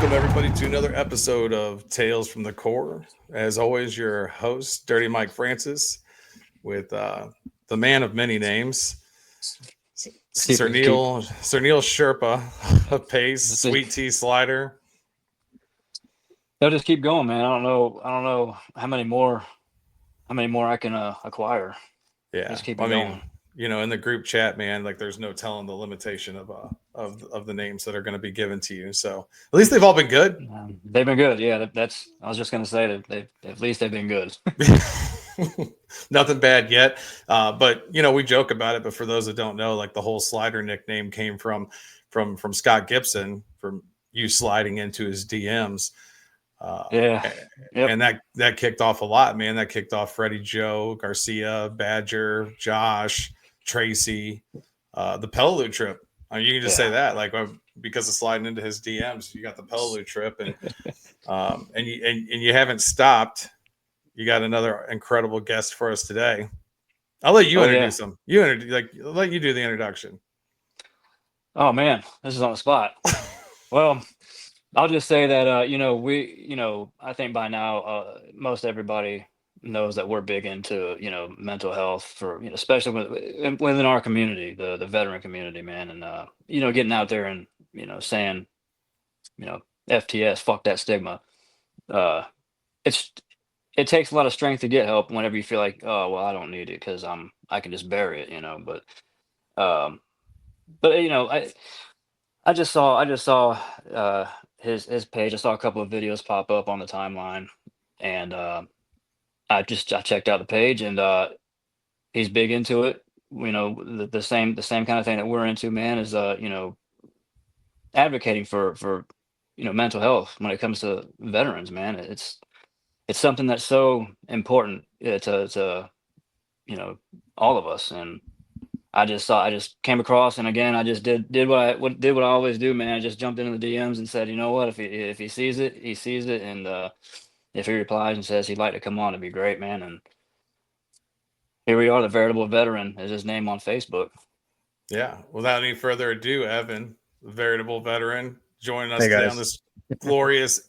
Welcome, everybody, to another episode of Tales from the Core. As always, your host, Dirty Mike Francis, with the man of many names, Sir Neal Sherpa of Pace, Sweet Tea Slider. They'll just keep going, man. I don't know how many more I can acquire. Yeah, Just keep it I mean, going. in the group chat, man, like there's no telling the limitation of the names that are going to be given to you. So at least they've all been good. They've been good. Yeah, that's. I was just gonna say that they at least they've been good. Nothing bad yet, but we joke about it. But for those that don't know, like the whole Slider nickname came from Scott Gibson, from you sliding into his DMs. Yeah. Yep. And that kicked off a lot, man. That kicked off Freddie, Joe, Garcia, Badger, Josh, Tracy, the Pellew trip. I mean, you can just say that, like, because of sliding into his DMs, you got the Pellew trip, and and you haven't stopped. You got another incredible guest for us today. I'll let you introduce him. I'll let you do the introduction. Oh man, this is on the spot. Well, I'll just say that I think by now most everybody knows that we're big into mental health for especially within our community, the veteran community, man, and getting out there and saying FTS, fuck that stigma. Uh, it's it takes a lot of strength to get help whenever you feel like, oh well, I don't need it because I can just bury it, um, but I just saw his page. I saw a couple of videos pop up on the timeline, and I checked out the page, and he's big into it. The same kind of thing that we're into, man, is advocating for mental health when it comes to veterans, man. It's something that's so important to all of us, and I just came across, and again, I just did what I always do, man. I just jumped into the DMs and said, you know what, if he sees it, he sees it, and if he replies and says he'd like to come on, it'd be great, man. And here we are. The Veritable Veteran is his name on Facebook. Yeah. Without any further ado, Evan, the Veritable Veteran, joining us today on this glorious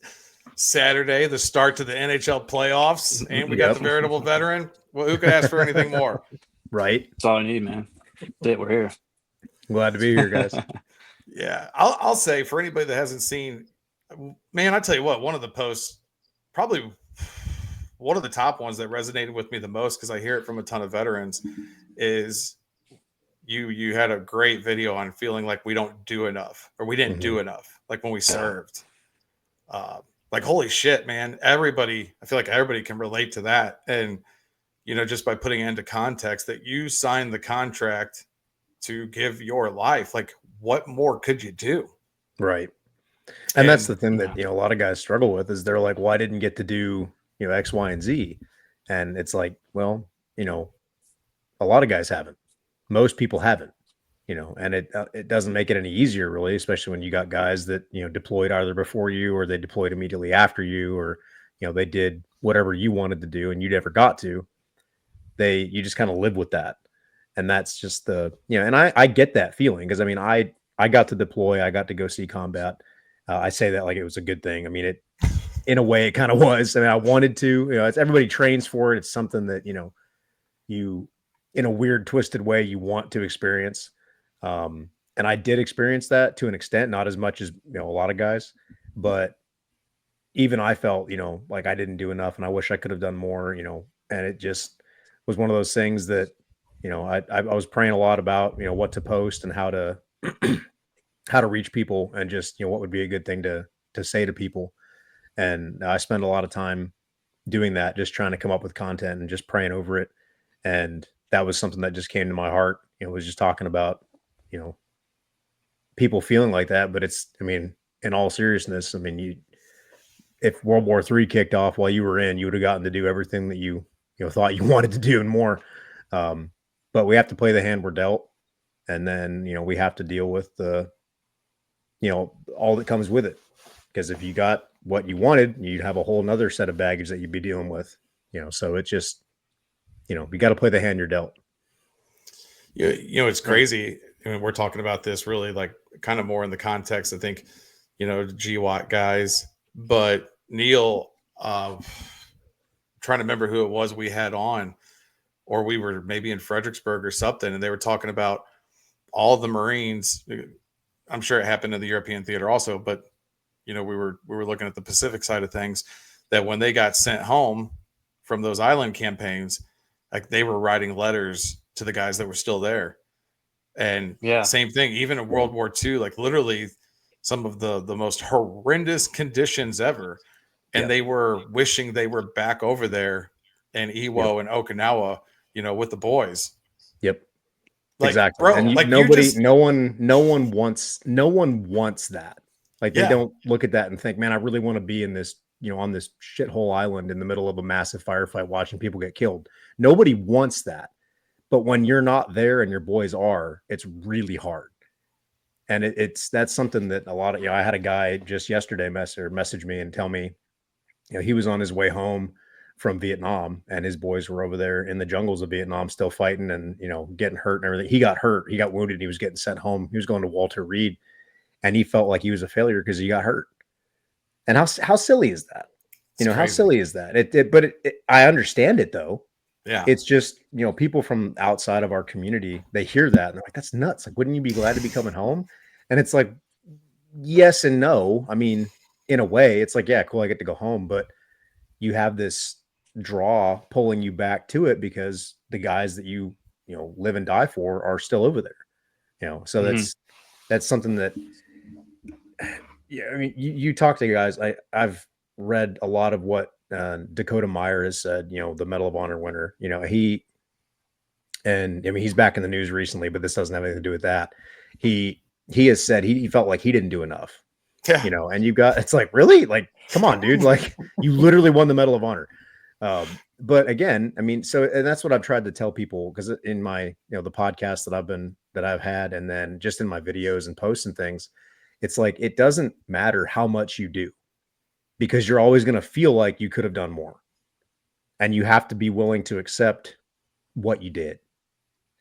Saturday, the start to the NHL playoffs, and we got the Veritable Veteran. Well, who could ask for anything more? Right. That's all I need, man. We're here. Glad to be here, guys. Yeah. I'll say, for anybody that hasn't seen, man, I tell you what, one of the posts, probably one of the top ones that resonated with me the most, because I hear it from a ton of veterans, is you had a great video on feeling like we don't do enough, or we didn't do enough, like when we served. Like, holy shit, man. I feel like everybody can relate to that. And just by putting it into context that you signed the contract to give your life, like, what more could you do? Right. And that's the thing that, a lot of guys struggle with, is they're like, well, I didn't get to do, X, Y, and Z. And it's like, well, a lot of guys haven't. Most people haven't, and it doesn't make it any easier, really, especially when you got guys that, deployed either before you, or they deployed immediately after you, or, they did whatever you wanted to do and you never got to. You just kind of live with that. And that's just and I get that feeling, because I mean, I got to deploy, I got to go see combat. I say that like it was a good thing. I mean, in a way it kind of was. I mean, I wanted to, it's, everybody trains for it. It's something that, you, in a weird, twisted way, you want to experience. And I did experience that to an extent, not as much as, a lot of guys, but even I felt, like I didn't do enough, and I wish I could have done more, and it just was one of those things that, I was praying a lot about, what to post and how to how to reach people, and just, what would be a good thing to say to people. And I spend a lot of time doing that, just trying to come up with content and just praying over it. And that was something that just came to my heart. Was just talking about, people feeling like that. But it's, I mean, in all seriousness, I mean, if World War III kicked off while you were in, you would have gotten to do everything that you thought you wanted to do and more. But we have to play the hand we're dealt, and then we have to deal with the all that comes with it. Because if you got what you wanted, you'd have a whole nother set of baggage that you'd be dealing with. So it's just you got to play the hand you're dealt. It's crazy. I mean, we're talking about this really, like, kind of more in the context, I think, GWAT guys. But Neal, trying to remember who it was we had on, or we were maybe in Fredericksburg or something, and they were talking about all the Marines. I'm sure it happened in the European theater also, but we were looking at the Pacific side of things, that when they got sent home from those island campaigns, like they were writing letters to the guys that were still there. And same thing, even in World War II, like literally some of the most horrendous conditions ever. And they were wishing they were back over there in Iwo and Okinawa, with the boys. Yep. Like, exactly. bro, And like no one wants that. Like they don't look at that and think, man, I really want to be in this, on this shithole island in the middle of a massive firefight, watching people get killed. Nobody wants that. But when you're not there and your boys are, it's really hard. And that's something that a lot of, I had a guy just yesterday message me and tell me, he was on his way home from Vietnam and his boys were over there in the jungles of Vietnam, still fighting and, getting hurt and everything. He got hurt. He got wounded. And he was getting sent home. He was going to Walter Reed and he felt like he was a failure because he got hurt. And how silly is that? How silly is that? But I understand it though. Yeah. It's just, people from outside of our community, they hear that and they're like, that's nuts. Like, wouldn't you be glad to be coming home? And it's like, yes and no. I mean, in a way, it's like, yeah, cool, I get to go home. But you have this draw pulling you back to it because the guys that you live and die for are still over there. So that's something that, I mean, you talk to guys. I've read a lot of what Dakota Meyer has said, the Medal of Honor winner, he's back in the news recently, but this doesn't have anything to do with that. He has said he felt like he didn't do enough. Yeah. And it's like, really? Like, come on, dude. Like, you literally won the Medal of Honor. But again, I mean, and that's what I've tried to tell people, because in my, the podcast that I've had, and then just in my videos and posts and things, it's like, it doesn't matter how much you do, because you're always going to feel like you could have done more. And you have to be willing to accept what you did.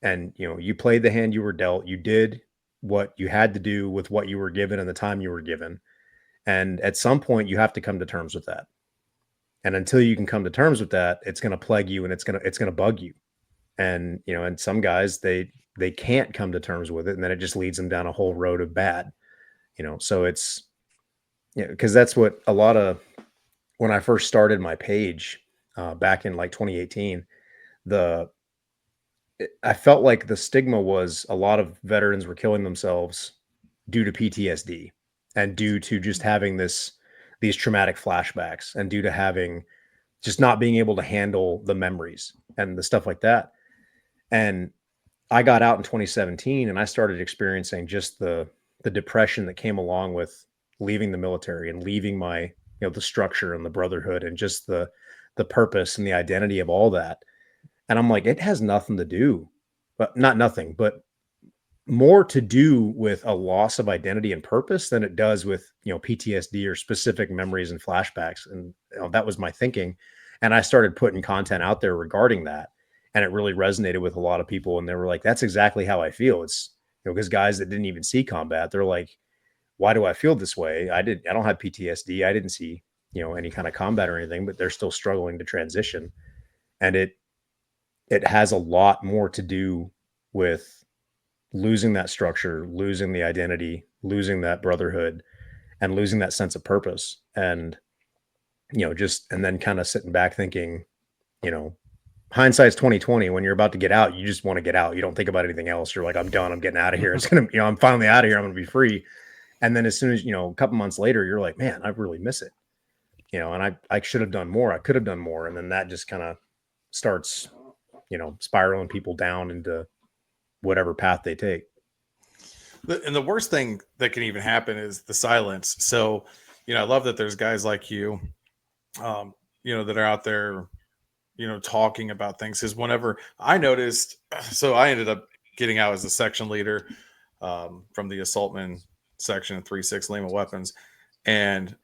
And, you played the hand you were dealt. You did what you had to do with what you were given and the time you were given. And at some point you have to come to terms with that. And until you can come to terms with that, it's going to plague you and it's going to bug you. And, and some guys, they can't come to terms with it. And then it just leads them down a whole road of bad, so it's, because that's what a lot of, when I first started my page back in like 2018, I felt like the stigma was a lot of veterans were killing themselves due to PTSD and due to just having these traumatic flashbacks and due to having just not being able to handle the memories and the stuff like that. And I got out in 2017 and I started experiencing just the depression that came along with leaving the military and leaving my, the structure and the brotherhood and just the purpose and the identity of all that. And I'm like, it has nothing to do, but not nothing, but more to do with a loss of identity and purpose than it does with, PTSD or specific memories and flashbacks. And that was my thinking. And I started putting content out there regarding that. And it really resonated with a lot of people. And they were like, that's exactly how I feel. It's, because guys that didn't even see combat, they're like, why do I feel this way? I don't have PTSD. I didn't see, any kind of combat or anything, but they're still struggling to transition. And it has a lot more to do with losing that structure, losing the identity, losing that brotherhood, and losing that sense of purpose. And, and then kind of sitting back thinking, hindsight's 2020. When you're about to get out, you just want to get out. You don't think about anything else. You're like, I'm done. I'm getting out of here. It's going to, I'm finally out of here. I'm going to be free. And then as soon as, a couple months later, you're like, man, I really miss it. And I should have done more. I could have done more. And then that just kind of starts, spiraling people down into whatever path they take. And the worst thing that can even happen is the silence. So, I love that there's guys like you, that are out there, talking about things. Because whenever I noticed, so I ended up getting out as a section leader from the assaultman section in 3-6 Lima Weapons. And,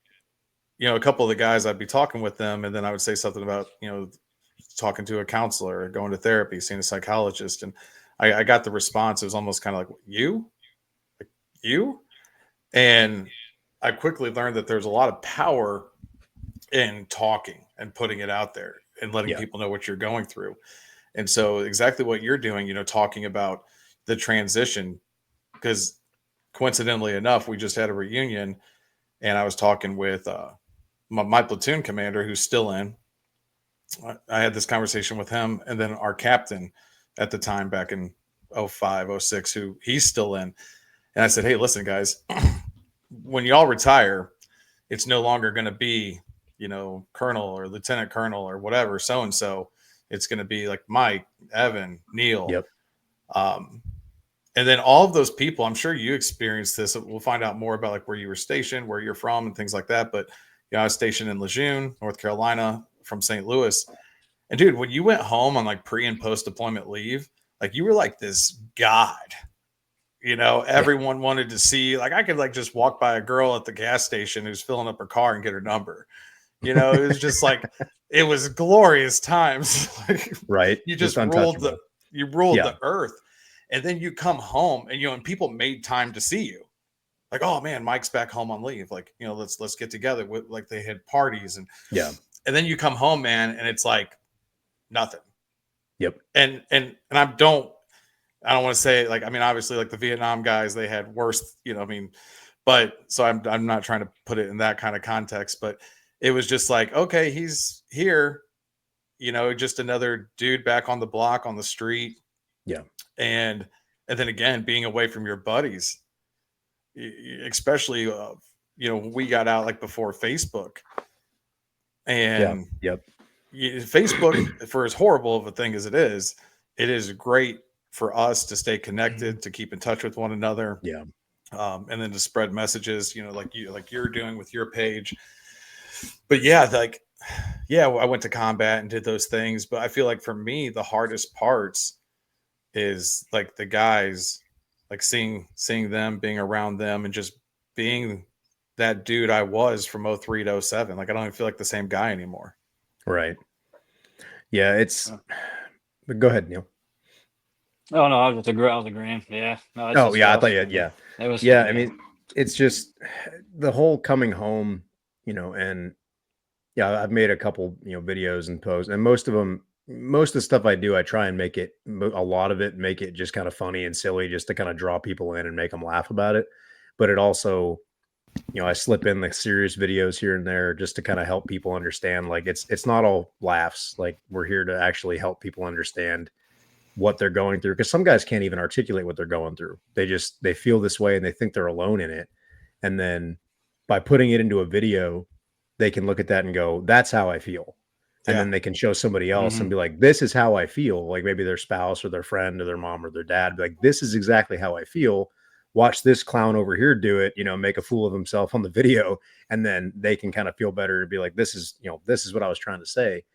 a couple of the guys, I'd be talking with them, and then I would say something about, talking to a counselor, going to therapy, seeing a psychologist. And I got the response. It was almost kind of like, you? And I quickly learned that there's a lot of power in talking and putting it out there and letting people know what you're going through. And so exactly what you're doing, talking about the transition, because coincidentally enough, we just had a reunion and I was talking with my platoon commander who's still in. I had this conversation with him and then our captain at the time back in 05, 06, who he's still in. And I said, hey, listen, guys, when y'all retire, it's no longer going to be, colonel or lieutenant colonel or whatever, so-and-so. It's going to be like Mike, Evan, Neal. Yep. And then all of those people, I'm sure you experienced this. We'll find out more about like where you were stationed, where you're from and things like that. But I was stationed in Lejeune, North Carolina from St. Louis. And dude, when you went home on like pre and post deployment leave, like you were like this god, everyone wanted to see, like I could like just walk by a girl at the gas station who's filling up her car and get her number. It was just like, it was glorious times. Like, right. You just ruled the earth. And then you come home and, and people made time to see you. Like, oh man, Mike's back home on leave. Like, let's get together with, like, they had parties and and then you come home, man, and it's like nothing. Yep. And I don't want to say, like, I mean, obviously like the Vietnam guys, they had worse, but so I'm not trying to put it in that kind of context, but it was just like, okay, he's here, just another dude back on the block on the street. Yeah. And then again, being away from your buddies, especially, when we got out like before Facebook and Facebook, for as horrible of a thing as it is great for us to stay connected, to keep in touch with one another. Yeah. And then to spread messages, like you're doing with your page. But I went to combat and did those things. But I feel like for me, the hardest parts is like the guys, like seeing them, being around them, and just being that dude I was from 03 to 07. Like I don't even feel like the same guy anymore. Right. Yeah, go ahead, Neal. Oh no, I was agreeing. Yeah. No, I thought It was. I mean, it's just the whole coming home, and I've made a couple, videos and posts, and most of the stuff I do, I try and make it just kind of funny and silly, just to kind of draw people in and make them laugh about it. But it also, I slip in the serious videos here and there just to kind of help people understand, like it's not all laughs. Like we're here to actually help people understand what they're going through, because some guys can't even articulate what they're going through. They feel this way and they think they're alone in it. And then by putting it into a video, they can look at that and go, that's how I feel. And then they can show somebody else and be like, this is how I feel. Like maybe their spouse or their friend or their mom or their dad, be like, this is exactly how I feel. Watch this clown over here do it, make a fool of himself on the video. And then they can kind of feel better and be like, this is what I was trying to say.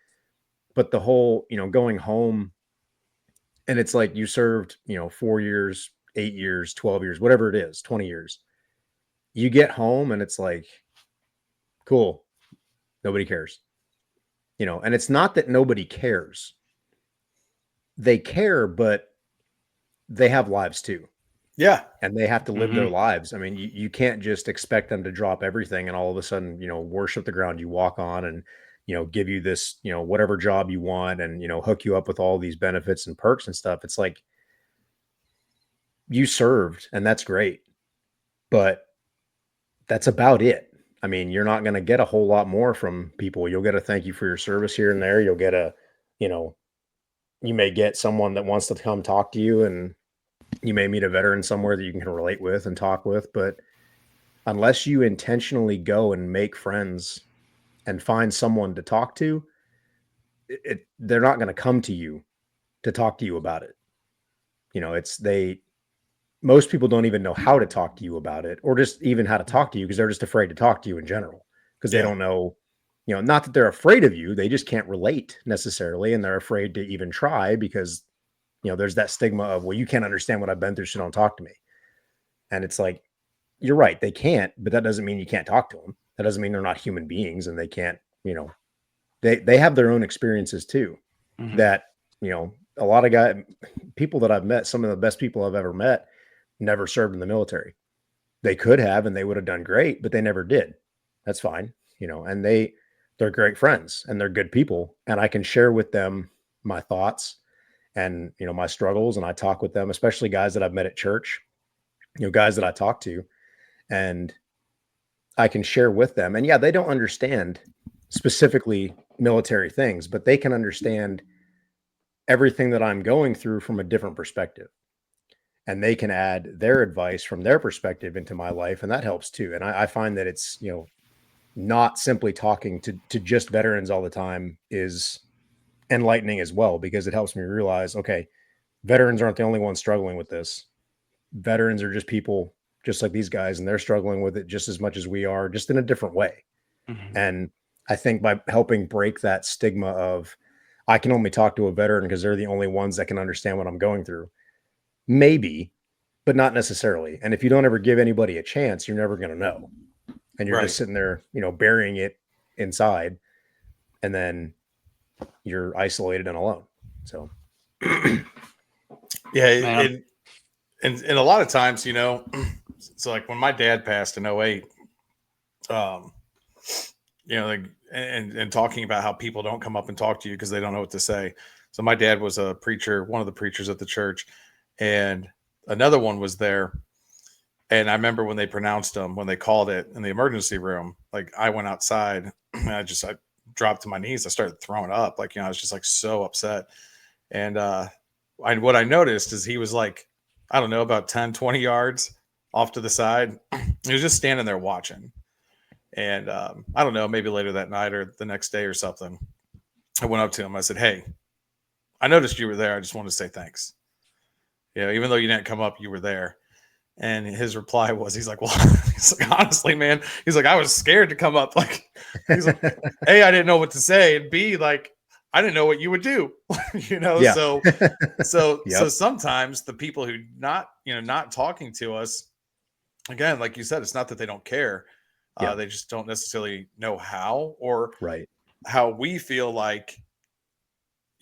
But the whole, going home, and it's like you served, 4 years, 8 years, 12 years, whatever it is, 20 years. You get home and it's like, cool. Nobody cares. And it's not that nobody cares. They care, but they have lives too. Yeah. And they have to live their lives. I mean, you can't just expect them to drop everything and all of a sudden, worship the ground you walk on and, give you this, whatever job you want and, hook you up with all these benefits and perks and stuff. It's like you served and that's great, but that's about it. I mean, you're not going to get a whole lot more from people. You'll get a thank you for your service here and there. You'll get you may get someone that wants to come talk to you, and you may meet a veteran somewhere that you can relate with and talk with. But unless you intentionally go and make friends and find someone to talk to, they're not going to come to you to talk to you about it. Most people don't even know how to talk to you about it, or just even how to talk to you, because they're just afraid to talk to you in general, because they don't know, not that they're afraid of you. They just can't relate necessarily. And they're afraid to even try because, there's that stigma of, well, you can't understand what I've been through, so don't talk to me. And it's like, you're right. They can't, but that doesn't mean you can't talk to them. That doesn't mean they're not human beings and they can't, they have their own experiences too. That, a lot of people that I've met, some of the best people I've ever met, never served in the military. They could have, and they would have done great, but they never did. That's fine, and they're great friends and they're good people. And I can share with them my thoughts and, my struggles. And I talk with them, especially guys that I've met at church, guys that I talk to, and I can share with them. And yeah, they don't understand specifically military things, but they can understand everything that I'm going through from a different perspective. And they can add their advice from their perspective into my life. And that helps too. And I find that it's, not simply talking to just veterans all the time is enlightening as well, because it helps me realize, okay, veterans aren't the only ones struggling with this. Veterans are just people just like these guys, and they're struggling with it just as much as we are, just in a different way. Mm-hmm. And I think by helping break that stigma of, I can only talk to a veteran because they're the only ones that can understand what I'm going through. Maybe, but not necessarily. And if you don't ever give anybody a chance, you're never going to know. And you're just sitting there, burying it inside, and then you're isolated and alone. So, yeah. And a lot of times, so like when my dad passed in 2008, and talking about how people don't come up and talk to you because they don't know what to say. So my dad was a preacher, one of the preachers at the church, and another one was there. And I remember when they pronounced him, when they called it in the emergency room, like I went outside and I dropped to my knees. I started throwing up. Like, I was just like so upset. And what I noticed is he was like, I don't know, about 10, 20 yards off to the side. He was just standing there watching. And I don't know, maybe later that night or the next day or something, I went up to him. I said, "Hey, I noticed you were there. I just wanted to say thanks. Even though you didn't come up, you were there." And his reply was, he's like, honestly, man, he's like, I was scared to come up. Like, he's like, A, I didn't know what to say. And B, like, I didn't know what you would do, Yeah. So sometimes the people who not talking to us, again, like you said, it's not that they don't care. They just don't necessarily know how, or how we feel like,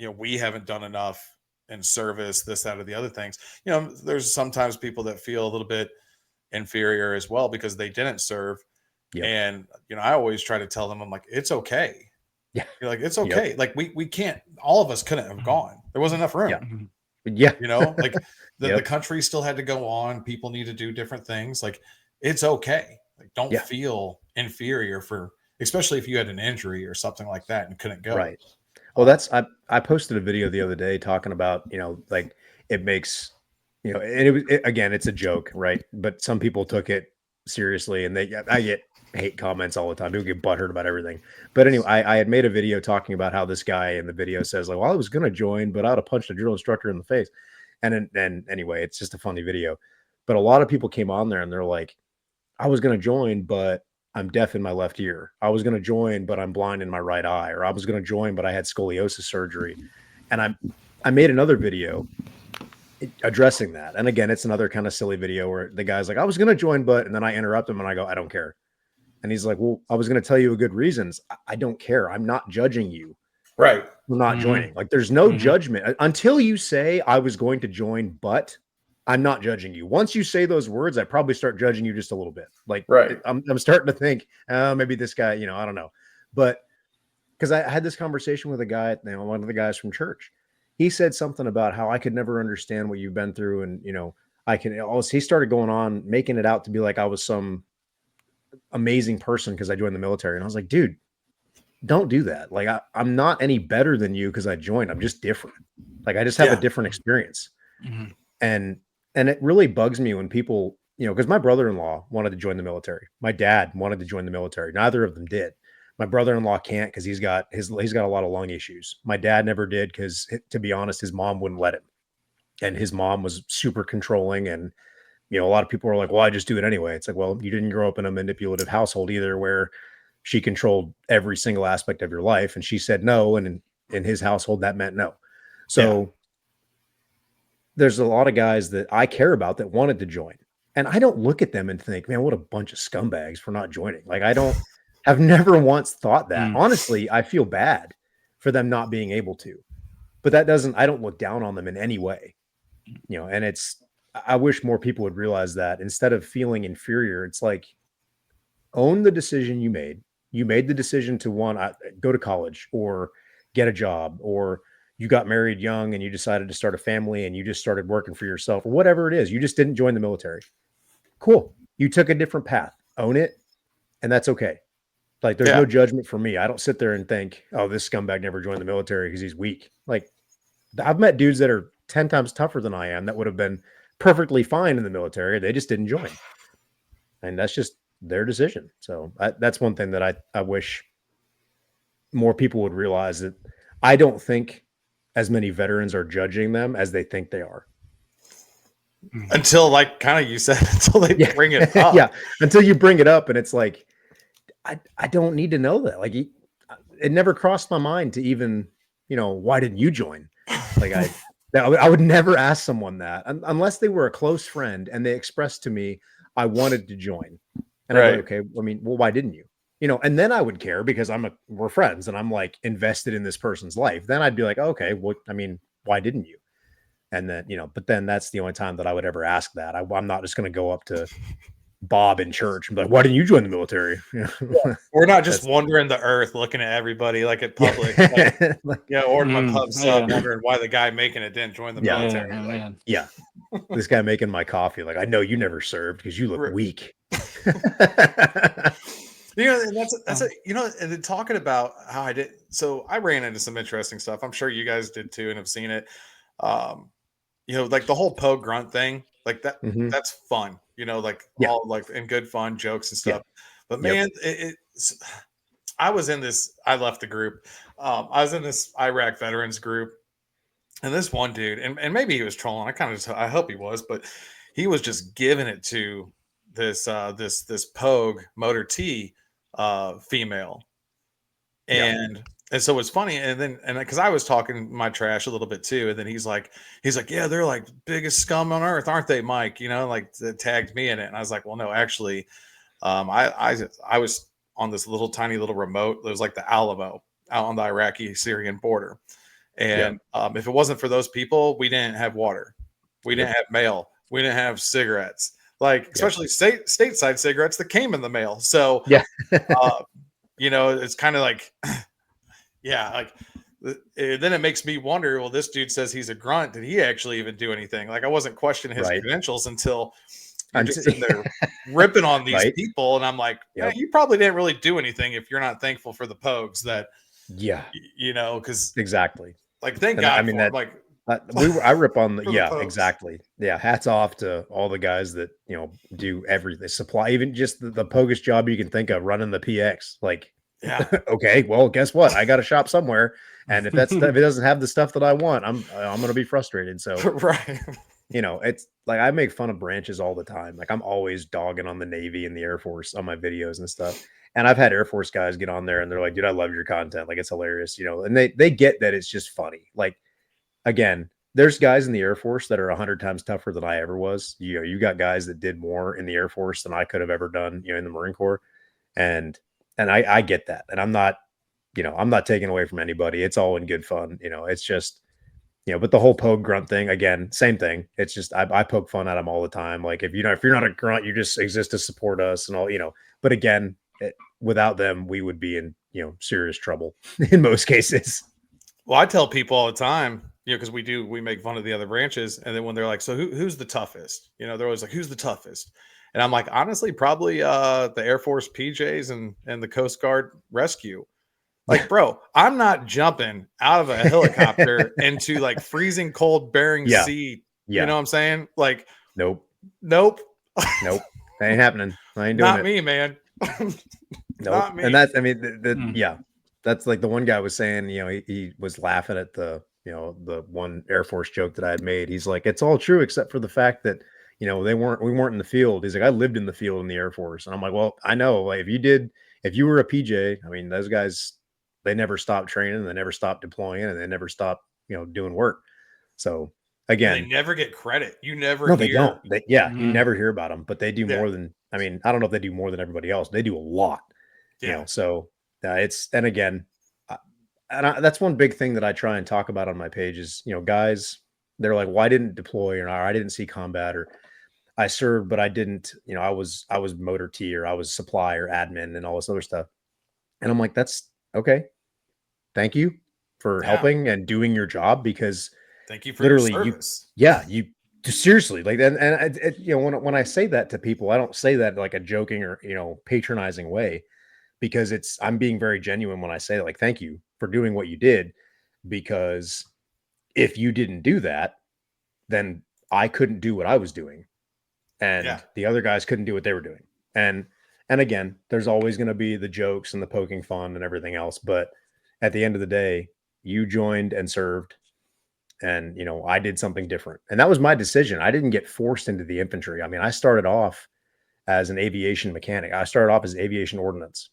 we haven't done enough in service, this, that, or the other things. There's sometimes people that feel a little bit inferior as well because they didn't serve. Yep. And, I always try to tell them, I'm like, it's okay. Yeah. You're like, it's okay. Yep. Like we can't, all of us couldn't have gone. There wasn't enough room. Yeah. Like the country still had to go on. People need to do different things. Like, it's okay. Like, don't feel inferior especially if you had an injury or something like that and couldn't go. Right. Well, I posted a video the other day talking about, like it makes, and again, it's a joke, right? But some people took it seriously, and I get hate comments all the time. People get butthurt about everything. But anyway, I had made a video talking about how this guy in the video says, like, well, I was going to join, but I would have punched a drill instructor in the face. And then anyway, it's just a funny video. But a lot of people came on there and they're like, I was going to join, but I'm deaf in my left ear. I was going to join, but I'm blind in my right eye. Or I was going to join, but I had scoliosis surgery. And I made another video addressing that. And again, it's another kind of silly video where the guy's like, I was going to join, but, and then I interrupt him and I go, I don't care. And he's like, well, I was going to tell you a good reasons. I don't care. I'm not judging you. Right. I'm not joining. Like, there's no judgment until you say I was going to join, but I'm not judging you. Once you say those words, I probably start judging you just a little bit. Like, I'm starting to think, maybe this guy, I don't know. But because I had this conversation with a guy, one of the guys from church. He said something about how I could never understand what you've been through. And, he started going on, making it out to be like I was some amazing person because I joined the military. And I was like, dude, don't do that. Like, I'm not any better than you because I joined. I'm just different. Like, I just have a different experience. Mm-hmm. And it really bugs me when people, because my brother-in-law wanted to join the military. My dad wanted to join the military. Neither of them did. My brother-in-law can't because he's got a lot of lung issues. My dad never did because, to be honest, his mom wouldn't let him. And his mom was super controlling. And, a lot of people are like, well, I just do it anyway. It's like, well, you didn't grow up in a manipulative household either where she controlled every single aspect of your life. And she said no. And in his household, that meant no. So there's a lot of guys that I care about that wanted to join. And I don't look at them and think, man, what a bunch of scumbags for not joining. Like, I've never once thought that. Honestly, I feel bad for them not being able to. But I don't look down on them in any way. And it's I wish more people would realize that instead of feeling inferior, it's like own the decision you made. You made the decision to go to college or get a job, or you got married young and you decided to start a family and you just started working for yourself, or whatever it is. You just didn't join the military. Cool. You took a different path. Own it, and that's okay. Like, there's no judgment for me. I don't sit there and think, oh, this scumbag never joined the military because he's weak. Like, I've met dudes that are 10 times tougher than I am that would have been perfectly fine in the military. They just didn't join. And that's just their decision. So that's one thing that I wish more people would realize, that I don't think as many veterans are judging them as they think they are. Until, like, kind of you said, until they bring it up. Yeah. Until you bring it up and it's like, I don't need to know that. Like, it never crossed my mind to even, why didn't you join? Like, I would never ask someone that unless they were a close friend and they expressed to me, I wanted to join. And I'm like, okay, I mean, well, why didn't you? And then I would care because we're friends and I'm like invested in this person's life. Then I'd be like, okay, well, I mean, why didn't you? And then, but then that's the only time that I would ever ask that. I'm not just going to go up to Bob in church and be like, why didn't you join the military? We're not just wandering the earth looking at everybody like at public. Ordering my pub sub, wondering why the guy making it didn't join the military. This guy making my coffee, like, I know you never served because you look weak. And that's and then talking about how I did. So I ran into some interesting stuff. I'm sure you guys did too and have seen it. Like the whole Poe grunt thing, like that, that's fun, all like in good fun jokes and stuff. But man, I left the group. I was in this Iraq veterans group, and this one dude, and maybe he was trolling. I hope he was, but he was just giving it to this Pogue Motor T female. And so it's funny. And because I was talking my trash a little bit too. And then he's like, yeah, they're like biggest scum on earth, aren't they, Mike? Like that tagged me in it. And I was like, well, no, actually, I was on this tiny little remote. It was like the Alamo out on the Iraqi-Syrian border. And if it wasn't for those people, we didn't have water. We didn't have mail. We didn't have cigarettes, especially stateside cigarettes that came in the mail. So, it's kind of like, then it makes me wonder, well, this dude says he's a grunt. Did he actually even do anything? Like, I wasn't questioning his credentials until you're just sitting there ripping on these people. And I'm like, you probably didn't really do anything if you're not thankful for the Pogues that, because exactly. Like, thank God. I mean, I rip on the, exactly. Yeah. Hats off to all the guys that, do everything, supply, even just the pogus job you can think of, running the PX. Like, okay, well, guess what? I got to shop somewhere. And if if it doesn't have the stuff that I want, I'm going to be frustrated. So, it's like, I make fun of branches all the time. Like, I'm always dogging on the Navy and the Air Force on my videos and stuff. And I've had Air Force guys get on there and they're like, dude, I love your content. Like, it's hilarious, and they get that it's just funny. Like, again, there's guys in the Air Force that are 100 times tougher than I ever was. You got guys that did more in the Air Force than I could have ever done, in the Marine Corps. And I get that. And I'm not taking away from anybody. It's all in good fun. It's just, but the whole Pogue grunt thing, again, same thing. It's just, I poke fun at them all the time. Like, if you're not a grunt, you just exist to support us and all, but again, without them, we would be in, serious trouble in most cases. Well, I tell people all the time, because we make fun of the other branches. And then when they're like, so who's the toughest? They're always like, who's the toughest? And I'm like, honestly, probably the Air Force PJs and the Coast Guard rescue. Like, bro, I'm not jumping out of a helicopter into like freezing cold Bering Sea. You know what I'm saying? Like, nope. That ain't happening. I ain't doing not it. Me, man. Not me. And that's, I mean, that's like the one guy was saying, he was laughing at the one Air Force joke that I had made. He's like, it's all true except for the fact that, we weren't in the field. He's like, I lived in the field in the Air Force. And I'm like, well, I know, like, if you were a PJ, I mean, those guys, they never stopped training, they never stopped deploying, and they never stopped, doing work. So again, they never get credit. You never hear. They don't. You never hear about them, but they do more than, I mean, I don't know if they do more than everybody else. They do a lot, so and again, that's one big thing that I try and talk about on my page is, guys, they're like, well, I didn't deploy, or I didn't see combat, or I served, but I didn't, I was motor T, or I was supply or admin and all this other stuff. And I'm like, that's okay. Thank you for helping and doing your job, because thank you for literally your service. you seriously, like, and when I say that to people, I don't say that like a joking or, patronizing way, because I'm being very genuine when I say, like, thank you for doing what you did, because if you didn't do that, then I couldn't do what I was doing, and the other guys couldn't do what they were doing. And again, there's always going to be the jokes and the poking fun and everything else, but at the end of the day, you joined and served, and I did something different, and that was my decision. I didn't get forced into the infantry. I mean, I started off as an aviation mechanic. I started off as aviation ordnance,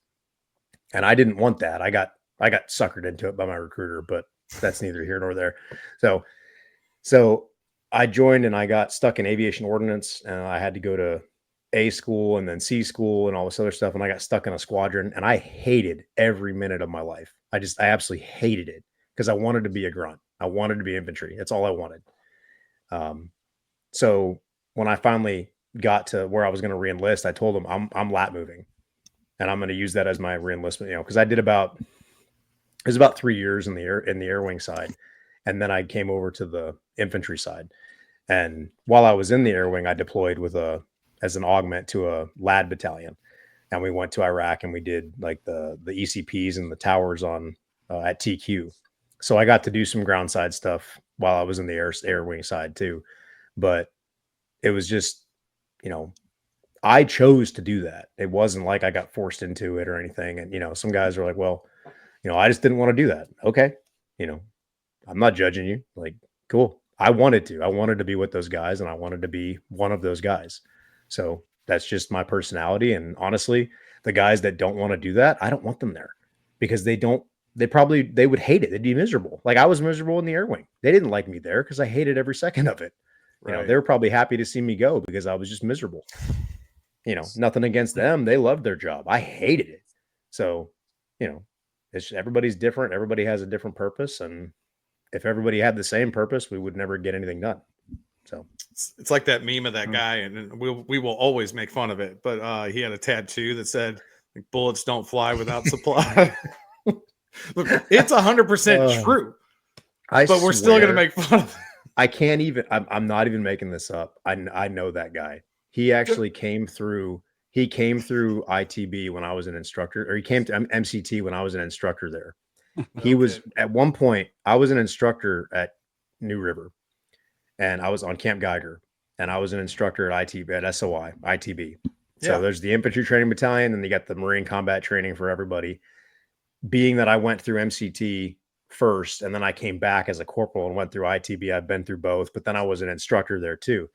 and I didn't want that. I got suckered into it by my recruiter, but that's neither here nor there. So I joined, and I got stuck in aviation ordnance, and I had to go to A school and then C school and all this other stuff. And I got stuck in a squadron, and I hated every minute of my life. I absolutely hated it, because I wanted to be a grunt. I wanted to be infantry. That's all I wanted. So when I finally got to where I was going to reenlist, I told them I'm lat moving, and I'm going to use that as my reenlistment, because I did it was about 3 years in the air wing side. And then I came over to the infantry side. And while I was in the air wing, I deployed as an augment to a LAD battalion. And we went to Iraq, and we did like the ECPs and the towers at TQ. So I got to do some ground side stuff while I was in the air wing side too. But it was just, I chose to do that. It wasn't like I got forced into it or anything. And, some guys are like, well, I just didn't want to do that. Okay. I'm not judging you. Like, cool. I wanted to be with those guys, and I wanted to be one of those guys. So that's just my personality. And honestly, the guys that don't want to do that, I don't want them there, because they would hate it. They'd be miserable. Like, I was miserable in the air wing. They didn't like me there because I hated every second of it. Right. They were probably happy to see me go, because I was just miserable. Nothing against them. They loved their job. I hated it. So, everybody's different. Everybody has a different purpose. And if everybody had the same purpose, we would never get anything done. So it's like that meme of that guy, and we will always make fun of it, but he had a tattoo that said, bullets don't fly without supply. Look, it's 100% true, but we're still going to make fun of it. I can't even, I'm not even making this up. I know that guy. He actually came through ITB when I was an instructor, or he came to MCT when I was an instructor there. He was, at one point, I was an instructor at New River, and I was on Camp Geiger, and I was an instructor at SOI, ITB. So there's the infantry training battalion, and you got the Marine combat training for everybody. Being that I went through MCT first, and then I came back as a corporal and went through ITB, I've been through both, but then I was an instructor there too.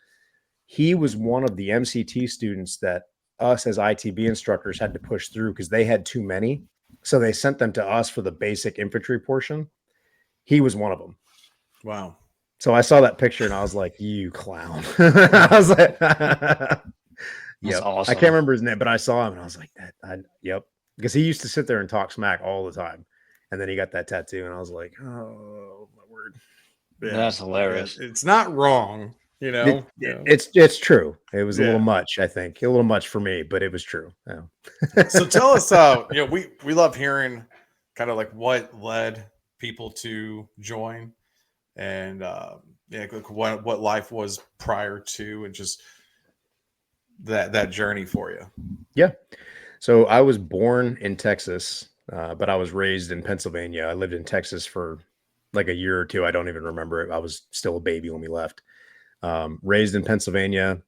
He was one of the MCT students that us as ITB instructors had to push through, because they had too many. So they sent them to us for the basic infantry portion. He was one of them. Wow. So I saw that picture, and I was like, you clown. I was like, yep. Awesome. I can't remember his name, but I saw him, and I was like, yep. Because he used to sit there and talk smack all the time. And then he got that tattoo, and I was like, oh, my word. Yeah, that's hilarious. Yeah. It's not wrong. It's true. It was a little much, I think, a little much for me, but it was true. Yeah. So tell us, we love hearing kind of like what led people to join, and what life was prior to, and just that journey for you. Yeah. So I was born in Texas, but I was raised in Pennsylvania. I lived in Texas for like a year or two. I don't even remember it. I was still a baby when we left. Raised in Pennsylvania,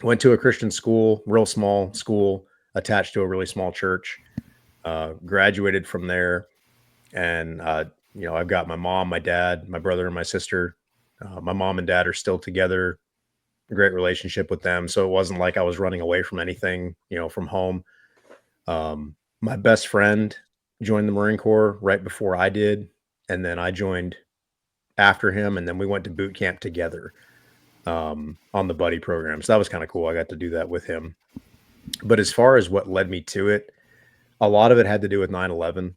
went to a Christian school, real small school attached to a really small church, graduated from there. And, I've got my mom, my dad, my brother, and my sister. My mom and dad are still together, great relationship with them. So it wasn't like I was running away from anything, from home. My best friend joined the Marine Corps right before I did. And then I joined after him. And then we went to boot camp together. On the buddy program. So that was kind of cool. I got to do that with him. But as far as what led me to it, a lot of it had to do with 9/11,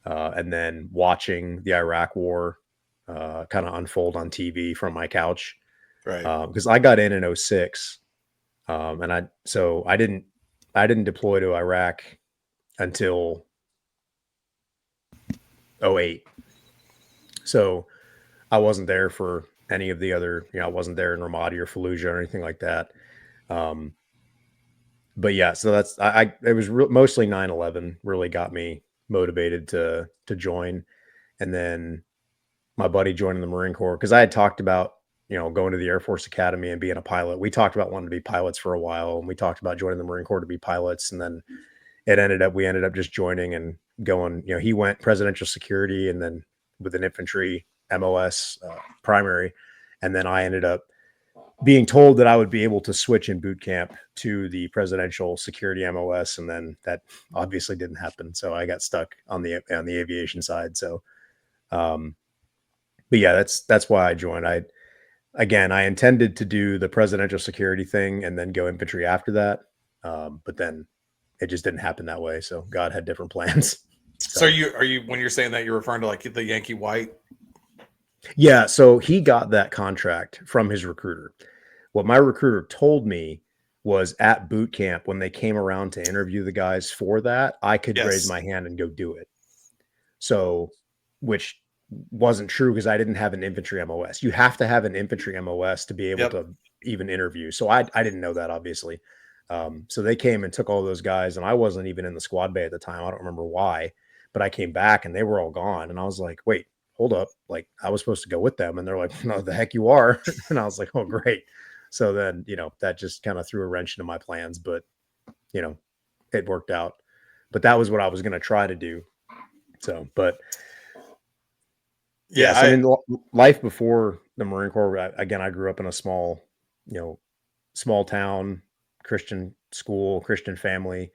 and then watching the Iraq war, kind of unfold on TV from my couch. Right. Because I got in 06. And I didn't deploy to Iraq until 08. So I wasn't there for any of the other, I wasn't there in Ramadi or Fallujah or anything like that. But yeah, so that's, it was mostly 9/11 really got me motivated to join. And then my buddy joining the Marine Corps, because I had talked about, going to the Air Force Academy and being a pilot. We talked about wanting to be pilots for a while, and we talked about joining the Marine Corps to be pilots. And then we ended up just joining and going, he went presidential security and then with an infantry MOS primary. And then I ended up being told that I would be able to switch in boot camp to the presidential security MOS. And then that obviously didn't happen. So I got stuck on the aviation side. So, but yeah, that's why I joined. I intended to do the presidential security thing and then go infantry after that. But then it just didn't happen that way. So God had different plans. So are you, when you're saying that, you're referring to like the Yankee White? Yeah. So he got that contract from his recruiter. What my recruiter told me was at boot camp, when they came around to interview the guys for that, I could raise my hand and go do it. So, which wasn't true because I didn't have an infantry MOS. You have to have an infantry MOS to be able to even interview. So I didn't know that, obviously. So they came and took all those guys, and I wasn't even in the squad bay at the time. I don't remember why, but I came back and they were all gone. And I was like, wait, hold up. Like, I was supposed to go with them. And they're like, no, the heck you are. And I was like, oh, great. So then, that just kind of threw a wrench into my plans, but it worked out. But that was what I was going to try to do. So, but yeah, so I mean, life before the Marine Corps, I grew up in a small town, Christian school, Christian family.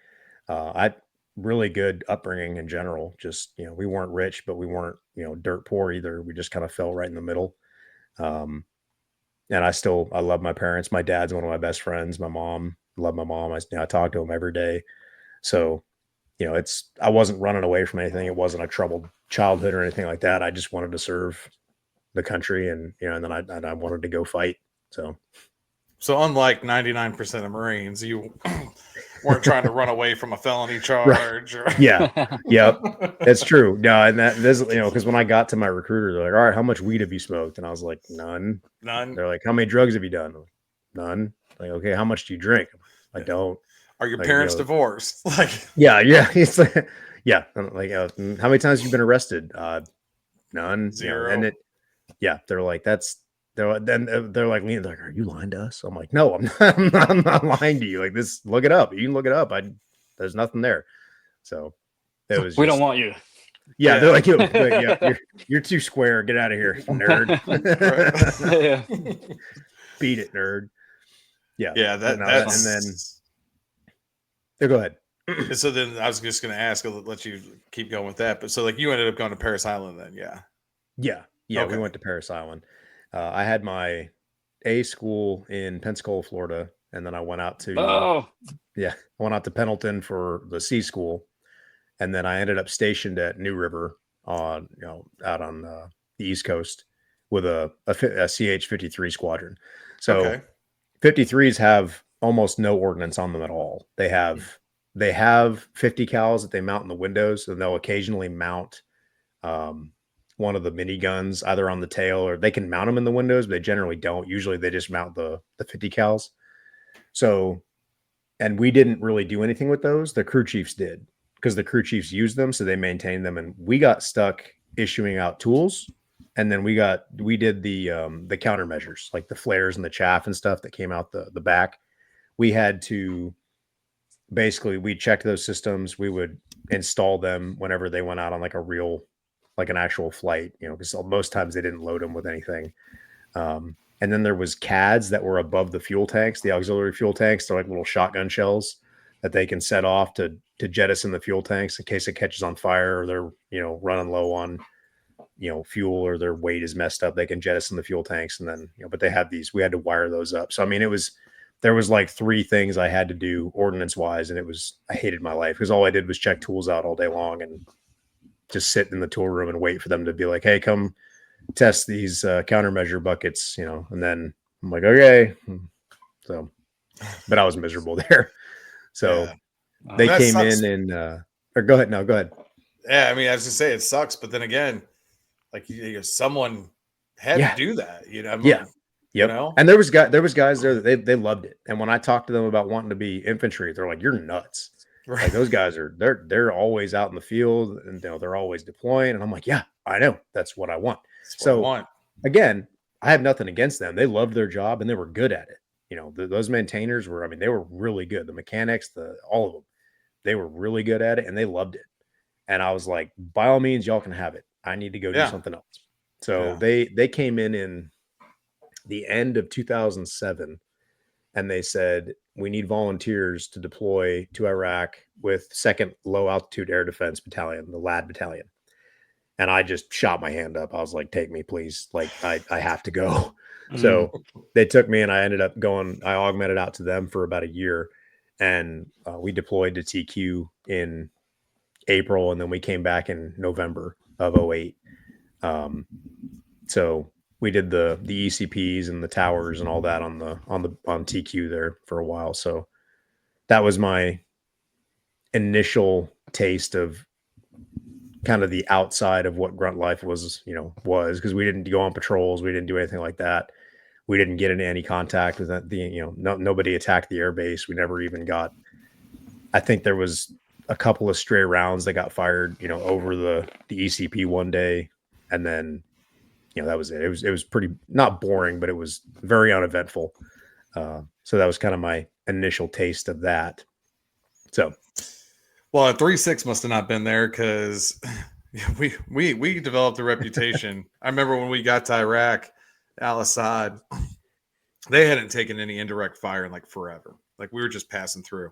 I really good upbringing in general. Just, we weren't rich, but we weren't, dirt poor either. We just kind of fell right in the middle. And I love my parents. My dad's one of my best friends. My mom, I love my mom. I talk to him every day. So, I wasn't running away from anything. It wasn't a troubled childhood or anything like that. I just wanted to serve the country, and and then I wanted to go fight. So unlike 99% of Marines, you weren't trying to run away from a felony charge. Right. Yep, that's true. No, and this, because when I got to my recruiter, they're like, "All right, how much weed have you smoked?" And I was like, "None." They're like, "How many drugs have you done?" Like, "None." Like, "Okay, how much do you drink?" I don't. Are your parents divorced? Like, yeah. It's like, yeah. Like, how many times have you been arrested? None. 0. And they're like, they're like, are you lying to us? I'm like, no, I'm not lying to you. Like, this, look it up. You can look it up. There's nothing there. So it was. We don't want you. Yeah, they're like, you're too square. Get out of here, nerd. Beat it, nerd. Yeah. That's, and then. Go ahead. So then I was just going to ask, I'll let you keep going with that. But so like you ended up going to Parris Island then, yeah. Okay. We went to Parris Island. I had my A school in Pensacola, Florida, and then I went out to I went out to Pendleton for the C school, and then I ended up stationed at New River on out on the East Coast with a CH-53 squadron. So 53s have almost no ordnance on them at all. They have 50 cals that they mount in the windows, and they'll occasionally mount one of the mini guns either on the tail, or they can mount them in the windows, but they generally don't. Usually they just mount the 50 cals. So, and we didn't really do anything with those. The crew chiefs did, because the crew chiefs used them, so they maintained them, and we got stuck issuing out tools. And then we did the countermeasures, like the flares and the chaff and stuff that came out the back. We had to basically, we checked those systems. We would install them whenever they went out on like an actual flight, because most times they didn't load them with anything. And then there was CADs that were above the fuel tanks, the auxiliary fuel tanks. They're like little shotgun shells that they can set off to jettison the fuel tanks in case it catches on fire, or they're, running low on, fuel, or their weight is messed up. They can jettison the fuel tanks. And then, but they had these, we had to wire those up. So, I mean, there was like 3 things I had to do ordnance wise. And I hated my life, because all I did was check tools out all day long and just sit in the tool room and wait for them to be like, hey, come test these countermeasure buckets, and then I'm like, okay. So, but I was miserable there. So they That came sucks. in and, or go ahead. No, go ahead. Yeah, I mean, I was just say it sucks, but then again, like someone had to do that, I mean, Yeah. Yep. And there was guys there that they loved it. And when I talked to them about wanting to be infantry, they're like, "You're nuts." Right. Like those guys they're always out in the field and they're always deploying. And I'm like, yeah, I know. That's what I want. Again, I have nothing against them. They loved their job and they were good at it. Those maintainers were, I mean, they were really good. The mechanics, all of them, they were really good at it and they loved it. And I was like, by all means, y'all can have it. I need to go do something else. So they came in the end of 2007 and they said, we need volunteers to deploy to Iraq with 2nd Low Altitude Air Defense Battalion, the LAD battalion. And I just shot my hand up. I was like, take me, please. Like, I have to go. So they took me and I ended up going, I augmented out to them for about a year. And we deployed to TQ in April. And then we came back in November of 08. So we did the ECPs and the towers and all that on TQ there for a while. So that was my initial taste of kind of the outside of what grunt life was because we didn't go on patrols. We didn't do anything like that. We didn't get into any contact with that. Nobody attacked the airbase. We never even got, I think there was a couple of stray rounds that got fired, over the ECP one day. And then, that was it. It was pretty, not boring, but it was very uneventful. So that was kind of my initial taste of that. So, well, 3-6 must have not been there because we developed a reputation. I remember when we got to Iraq, Al-Assad, they hadn't taken any indirect fire in like forever. Like we were just passing through,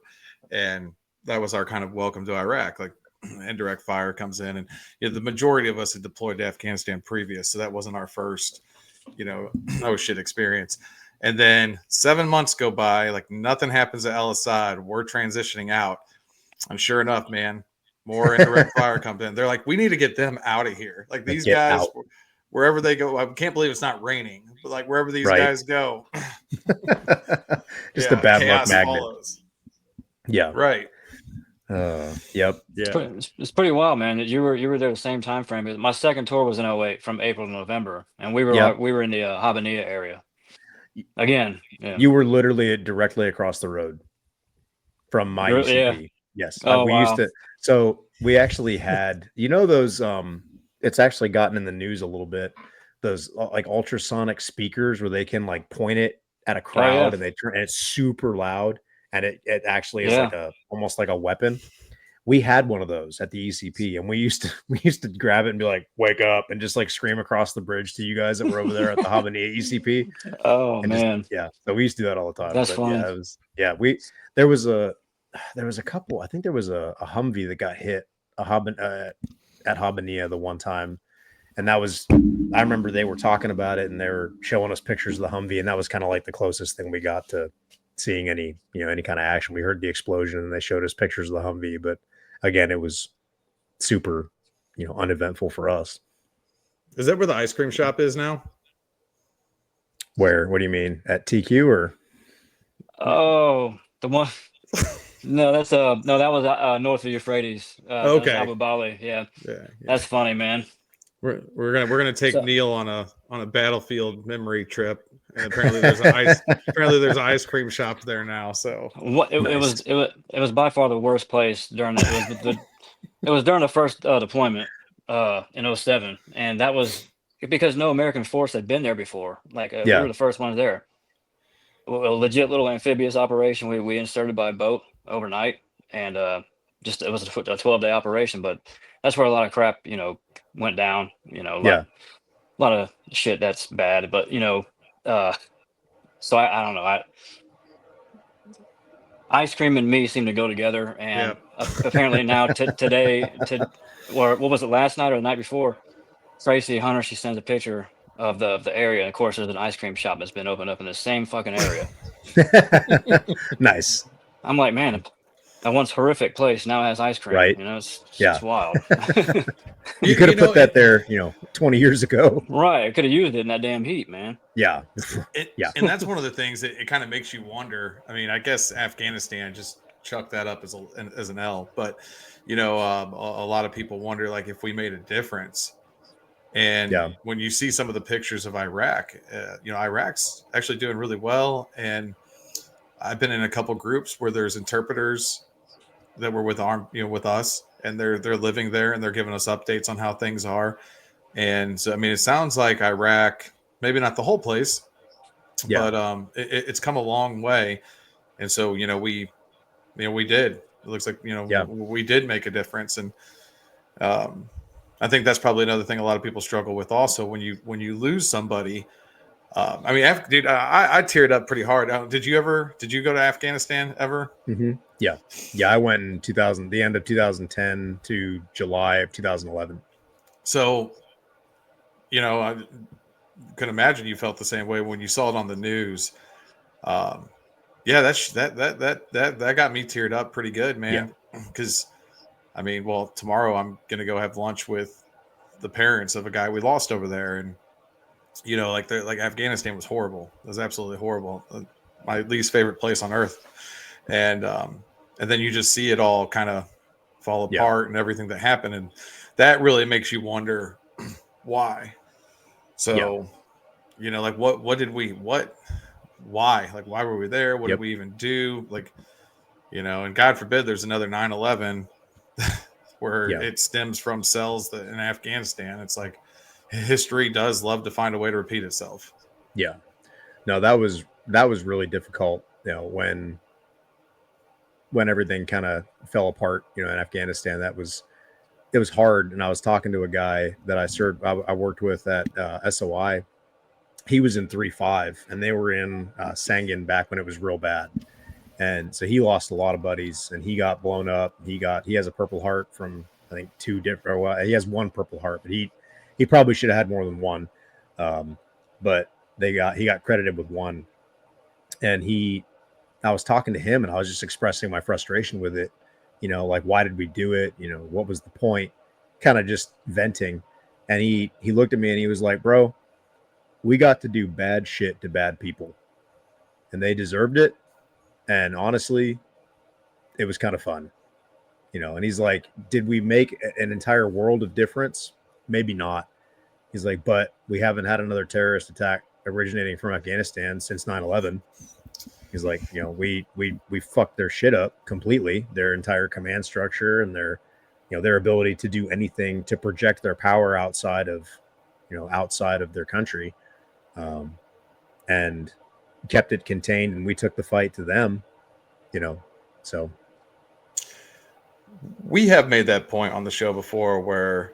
and that was our kind of welcome to Iraq. Like indirect fire comes in, and the majority of us had deployed to Afghanistan previous, so that wasn't our first, oh shit experience. And then 7 months go by, like nothing happens at Al-Assad. We're transitioning out, and sure enough, man, more indirect fire comes in. They're like, we need to get them out of here. Like these guys, wherever they go, I can't believe it's not raining, but like wherever these guys go, just a bad luck magnet. Follows. Yeah, right. Yep. Yeah. It's pretty wild, man. You were there the same time frame. My second tour was in 08 from April to November, and we were in the Habbaniyah area. Again, you were literally directly across the road from my ECP. Yeah. Yes. Oh, we used to. So we actually had, those. It's actually gotten in the news a little bit. Those like ultrasonic speakers where they can like point it at a crowd and they turn. And it's super loud. And it actually is like almost like a weapon. We had one of those at the ECP, and we used to grab it and be like, "Wake up!" and just like scream across the bridge to you guys that were over there at the Habbaniyah ECP. Oh and man, so we used to do that all the time. That's fun. There was a couple. I think there was a Humvee that got hit at Habbaniyah the one time, and that was. I remember they were talking about it and they were showing us pictures of the Humvee, and that was kind of like the closest thing we got to seeing any kind of action. We heard the explosion and they showed us pictures of the Humvee, but again, it was super, uneventful for us. Is that where the ice cream shop is now? Where? What do you mean? At TQ or? Oh, the one. No, that's that was north of Euphrates. Okay, Abu Bali. Yeah, that's funny, man. We're gonna take Neal on a battlefield memory trip. And apparently there's an ice cream shop there now. So it was by far the worst place during it was during the first deployment in 07, and that was because no American force had been there before. Like we were the first ones there. A legit little amphibious operation. We inserted by boat overnight, and it was a 12-day operation. But that's where a lot of crap went down. A lot of shit that's bad. But so I don't know. Ice cream and me seem to go together, and apparently now today, or what was it, last night or the night before? Tracy Hunter, she sends a picture of the area, and of course, there's an ice cream shop that's been opened up in the same fucking area. Nice. I'm like, man, That once horrific place now has ice cream. Right. You know, it's Yeah. wild. You could have put that there, 20 years ago. Right. I could have used it in that damn heat, man. Yeah. Yeah. And that's one of the things that it kind of makes you wonder. I mean, I guess Afghanistan just chucked that up as an L, but a lot of people wonder like if we made a difference. And Yeah. when you see some of the pictures of Iraq, Iraq's actually doing really well. And I've been in a couple groups where there's interpreters that were with us, and they're living there and they're giving us updates on how things are. And so, I mean, it sounds like Iraq, maybe not the whole place, Yeah. but it's come a long way. And so, we did. It looks like Yeah. we did make a difference, and I think that's probably another thing a lot of people struggle with. Also, when you lose somebody, I mean, dude, I teared up pretty hard. Did you go to Afghanistan ever? Mm-hmm. Yeah. Yeah. I went in the end of 2010 to July of 2011. So, I can imagine you felt the same way when you saw it on the news. Yeah, that got me teared up pretty good, man. Because, I mean, well, tomorrow I'm gonna go have lunch with the parents of a guy we lost over there, and like Afghanistan was horrible. It was absolutely horrible. My least favorite place on earth, and then you just see it all kind of fall apart and everything that happened, and that really makes you wonder why. So, like why? Like, why were we there? What did we even do? Like, and God forbid there's another 9/11 where it stems from cells in Afghanistan. It's like history does love to find a way to repeat itself. Yeah. No, that was really difficult, when everything kind of fell apart, in Afghanistan. It was hard. And I was talking to a guy that I worked with at SOI. He was in 3-5 and they were in Sangin back when it was real bad. And so he lost a lot of buddies and he got blown up. He has a Purple Heart from, I think, he has one Purple Heart, but he probably should have had more than one. But he got credited with one. And I was talking to him and I was just expressing my frustration with it. Like, why did we do it? What was the point? Kind of just venting. And he looked at me and he was like, bro, we got to do bad shit to bad people and they deserved it. And honestly, it was kind of fun, and he's like, did we make an entire world of difference? Maybe not. He's like, but we haven't had another terrorist attack originating from Afghanistan since 9/11. He's like, we fucked their shit up completely, their entire command structure and their ability to do anything to project their power outside of their country, and kept it contained, and we took the fight to them, so we have made that point on the show before where,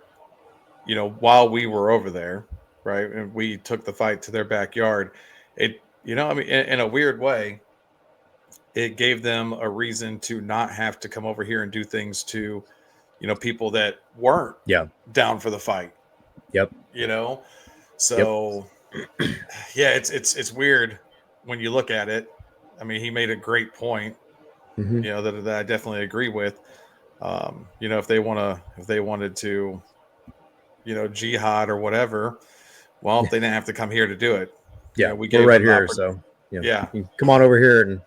while we were over there, right, and we took the fight to their backyard, it, I mean, in a weird way, it gave them a reason to not have to come over here and do things to, people that weren't down for the fight. Yep. So yeah, it's weird when you look at it. I mean, he made a great point, that I definitely agree with. If they wanted to, jihad or whatever, well, they didn't have to come here to do it. Yeah, we're right here, so come on over here, and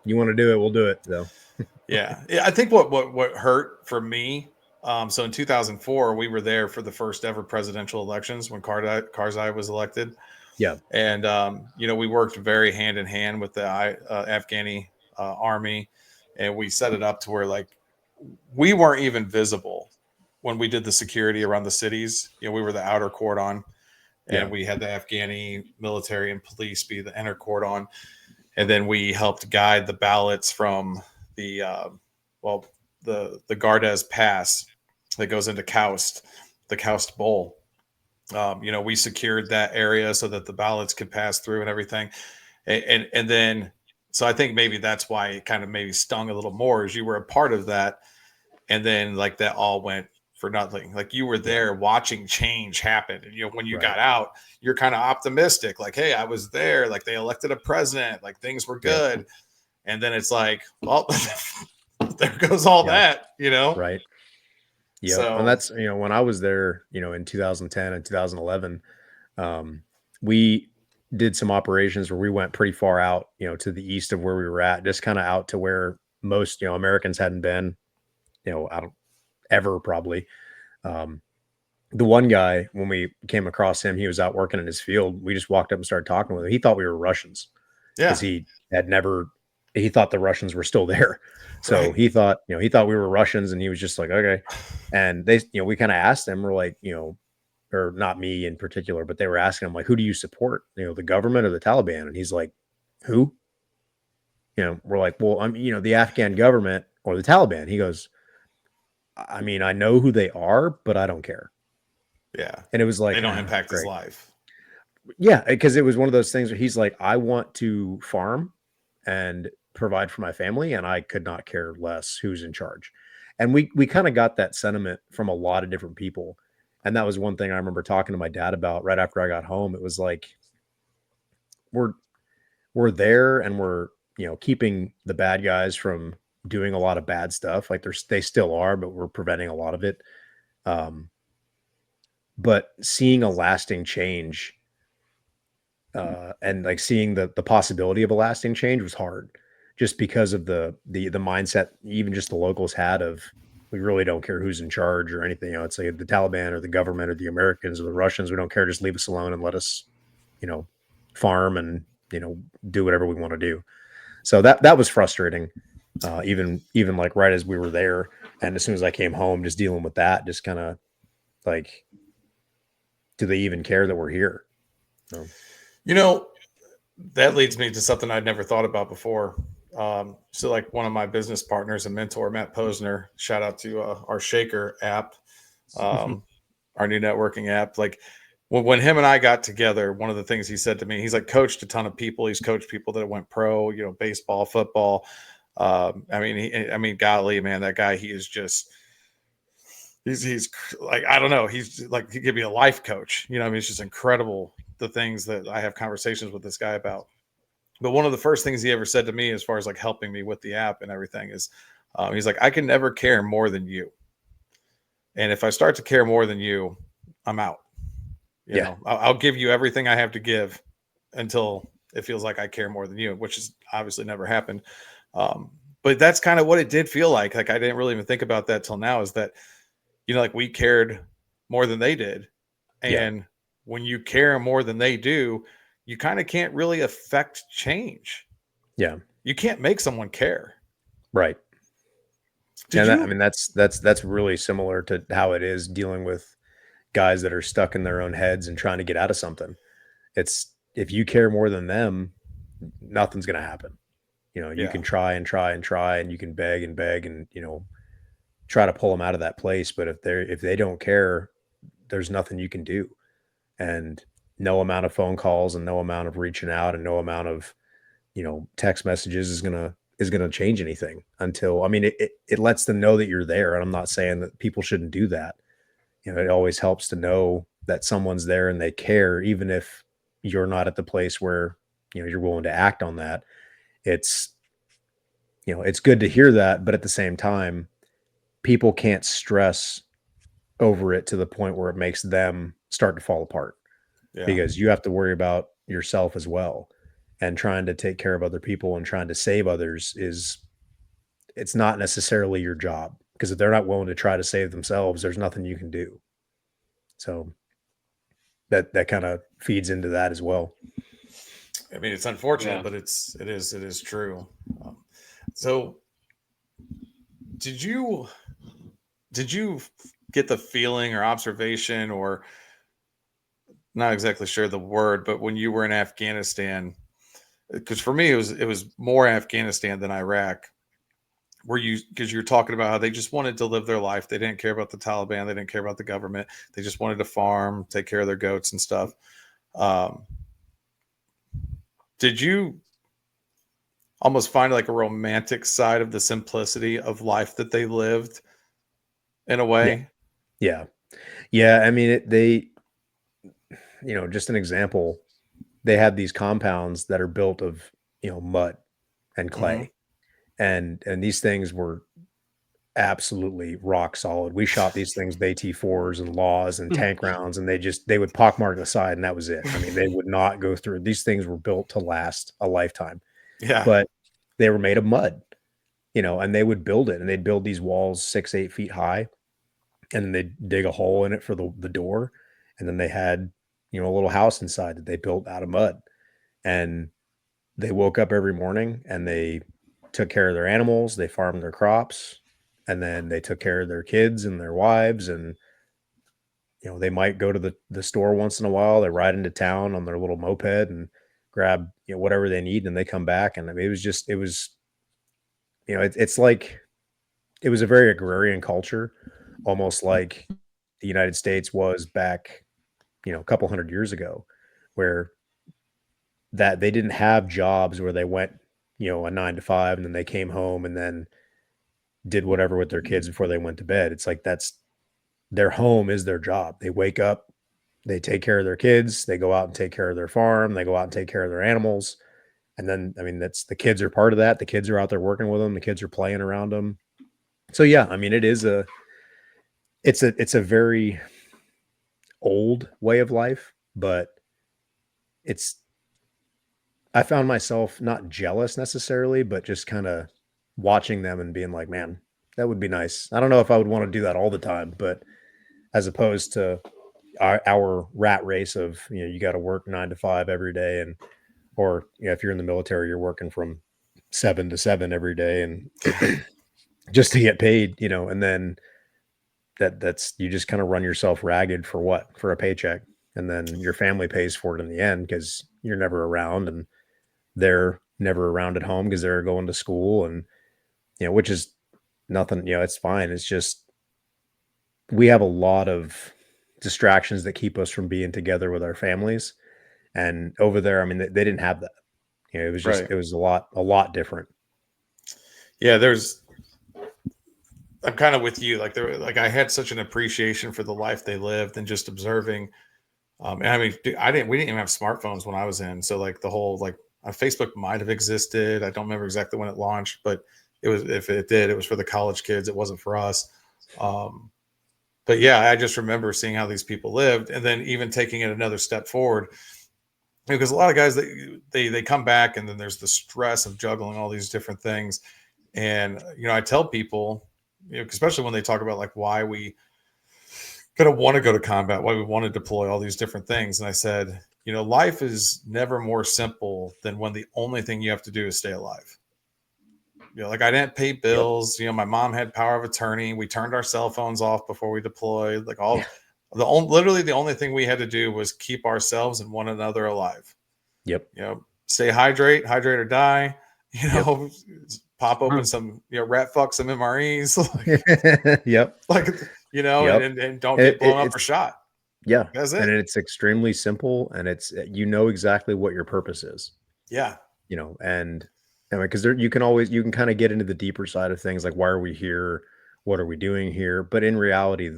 you want to do it, we'll do it. So yeah, I think what hurt for me. So in 2004, we were there for the first ever presidential elections when Karzai was elected. Yeah. And, we worked very hand in hand with the Afghani army, and we set it up to where, like, we weren't even visible when we did the security around the cities. We were the outer cordon, and we had the Afghani military and police be the inner cordon. And then we helped guide the ballots from the Gardez Pass that goes into the Koust Bowl. We secured that area so that the ballots could pass through and everything. And then, so I think maybe that's why it kind of maybe stung a little more, as you were a part of that. And then, like, that all went for nothing. Like, you were there watching change happen. And, when you got out, you're kind of optimistic. Like, hey, I was there. Like, they elected a president. Like, things were good. And then it's like, well, there goes all Yeah. that, you know? Right. Yeah. So, And that's, when I was there, in 2010 and 2011, we did some operations where we went pretty far out, to the east of where we were at, just kind of out to where most, Americans hadn't been, I don't ever probably. Um, the one guy, when we came across him, he was out working in his field. We just walked up and started talking with him. He thought we were Russians yeah, because he thought the Russians were still there. So right. he thought we were Russians, and he was just like, okay. And they, we kind of asked him, we're like, or not me in particular, but they were asking him like, who do you support? The government or the Taliban? And he's like, who? We're like, well, I'm, the Afghan government or the Taliban. He goes, I mean, I know who they are, but I don't care. Yeah. And it was like, They don't impact his great. life. Yeah, because it was one of those things where he's like, I want to farm and provide for my family, and I could not care less who's in charge. And we kind of got that sentiment from a lot of different people. And that was one thing I remember talking to my dad about right after I got home. It was like, we're there, and we're, keeping the bad guys from doing a lot of bad stuff. Like they still are, but we're preventing a lot of it. But seeing a lasting change, and like seeing the possibility of a lasting change was hard, just because of the mindset even just the locals had of, we really don't care who's in charge or anything. It's like the Taliban or the government or the Americans or the Russians. We don't care. Just leave us alone and let us, farm and, do whatever we want to do. So that was frustrating. Even like right as we were there, and as soon as I came home, just dealing with that, just kind of like, do they even care that we're here? So. That leads me to something I'd never thought about before. So like one of my business partners and mentor, Matt Posner, shout out to our Shaker app, our new networking app. Like when him and I got together, one of the things he said to me, he's like coached a ton of people. He's coached people that went pro, baseball, football. I mean, golly, man, that guy, he is just, he's like, I don't know. He's like, he could be a life coach. It's just incredible the things that I have conversations with this guy about. But one of the first things he ever said to me, as far as like helping me with the app and everything, is he's like, I can never care more than you. And if I start to care more than you, I'm out. I'll give you everything I have to give until it feels like I care more than you, which has obviously never happened. But that's kind of what it did feel like. Like I didn't really even think about that till now, is that, like we cared more than they did. And when you care more than they do, you kind of can't really affect change. Yeah. You can't make someone care. Right. I mean, that's really similar to how it is dealing with guys that are stuck in their own heads and trying to get out of something. It's, if you care more than them, nothing's going to happen. You can try and try and try, and you can beg and beg and, try to pull them out of that place. But if they don't care, there's nothing you can do. And no amount of phone calls and no amount of reaching out and no amount of, text messages is going to change anything until, I mean, it lets them know that you're there. And I'm not saying that people shouldn't do that. It always helps to know that someone's there and they care, even if you're not at the place where, you're willing to act on that. It's, it's good to hear that, but at the same time, people can't stress over it to the point where it makes them start to fall apart, because you have to worry about yourself as well. And trying to take care of other people and trying to save others it's not necessarily your job, because if they're not willing to try to save themselves, there's nothing you can do. So that kind of feeds into that as well. I mean, it's unfortunate, but it is true. So did you get the feeling or observation, or not exactly sure the word, but when you were in Afghanistan, because for me, it was more Afghanistan than Iraq, because you're talking about how they just wanted to live their life. They didn't care about the Taliban. They didn't care about the government. They just wanted to farm, take care of their goats and stuff. Did you almost find like a romantic side of the simplicity of life that they lived in a way? Yeah. I mean, they, just an example, they had these compounds that are built of, mud and clay. And these things were absolutely rock solid. We shot these things with AT4s and laws and tank rounds, and they would pockmark the side, and that was it. I mean, they would not go through. These things were built to last a lifetime, Yeah. but they were made of mud, and they would build it, and they'd build these walls 6-8 feet high, and then they'd dig a hole in it for the door, and then they had a little house inside that they built out of mud, and they woke up every morning and they took care of their animals, they farmed their crops, and then they took care of their kids and their wives. And they might go to the store once in a while. They ride into town on their little moped and grab whatever they need, and they come back. And I mean, it's like it was a very agrarian culture, almost like the United States was back a couple hundred years ago, where that they didn't have jobs where they went a 9 to 5 and then they came home and then did whatever with their kids before they went to bed. It's like that's their home is their job. They wake up, they take care of their kids, they go out and take care of their farm, they go out and take care of their animals. And then, I mean, that's the kids are part of that. The kids are out there working with them. The kids are playing around them. So yeah, I mean, it's a very old way of life, but I found myself not jealous necessarily, but just kind of watching them and being like, man, that would be nice. I don't know if I would want to do that all the time, but as opposed to our rat race of, you got to work 9 to 5 every day. Or if you're in the military, you're working from 7 to 7 every day and just to get paid, and then that's, you just kind of run yourself ragged for a paycheck. And then your family pays for it in the end because you're never around and they're never around at home because they're going to school and, which is nothing, it's fine. It's just, we have a lot of distractions that keep us from being together with our families. And over there, I mean, they didn't have that. It was just, Right. It was a lot different. Yeah. I'm kind of with you. Like I had such an appreciation for the life they lived and just observing. And I mean, dude, we didn't even have smartphones when I was in. So like the whole, Facebook might have existed. I don't remember exactly when it launched, but if it did, it was for the college kids. It wasn't for us. But yeah, I just remember seeing how these people lived and then even taking it another step forward, because a lot of guys, they come back and then there's the stress of juggling all these different things. And, I tell people, especially when they talk about like why we kind of want to go to combat, why we want to deploy all these different things. And I said, life is never more simple than when the only thing you have to do is stay alive. Like I didn't pay bills. Yep. My mom had power of attorney. We turned our cell phones off before we deployed. Like literally the only thing we had to do was keep ourselves and one another alive. Yep. Stay hydrate or die. Pop open some, rat fuck some MREs. Yep. Yep. And don't get blown up or shot. Yeah. That's it. And it's extremely simple, and it's, exactly what your purpose is. Yeah. And because you can kind of get into the deeper side of things, like why are we here? What are we doing here? But in reality,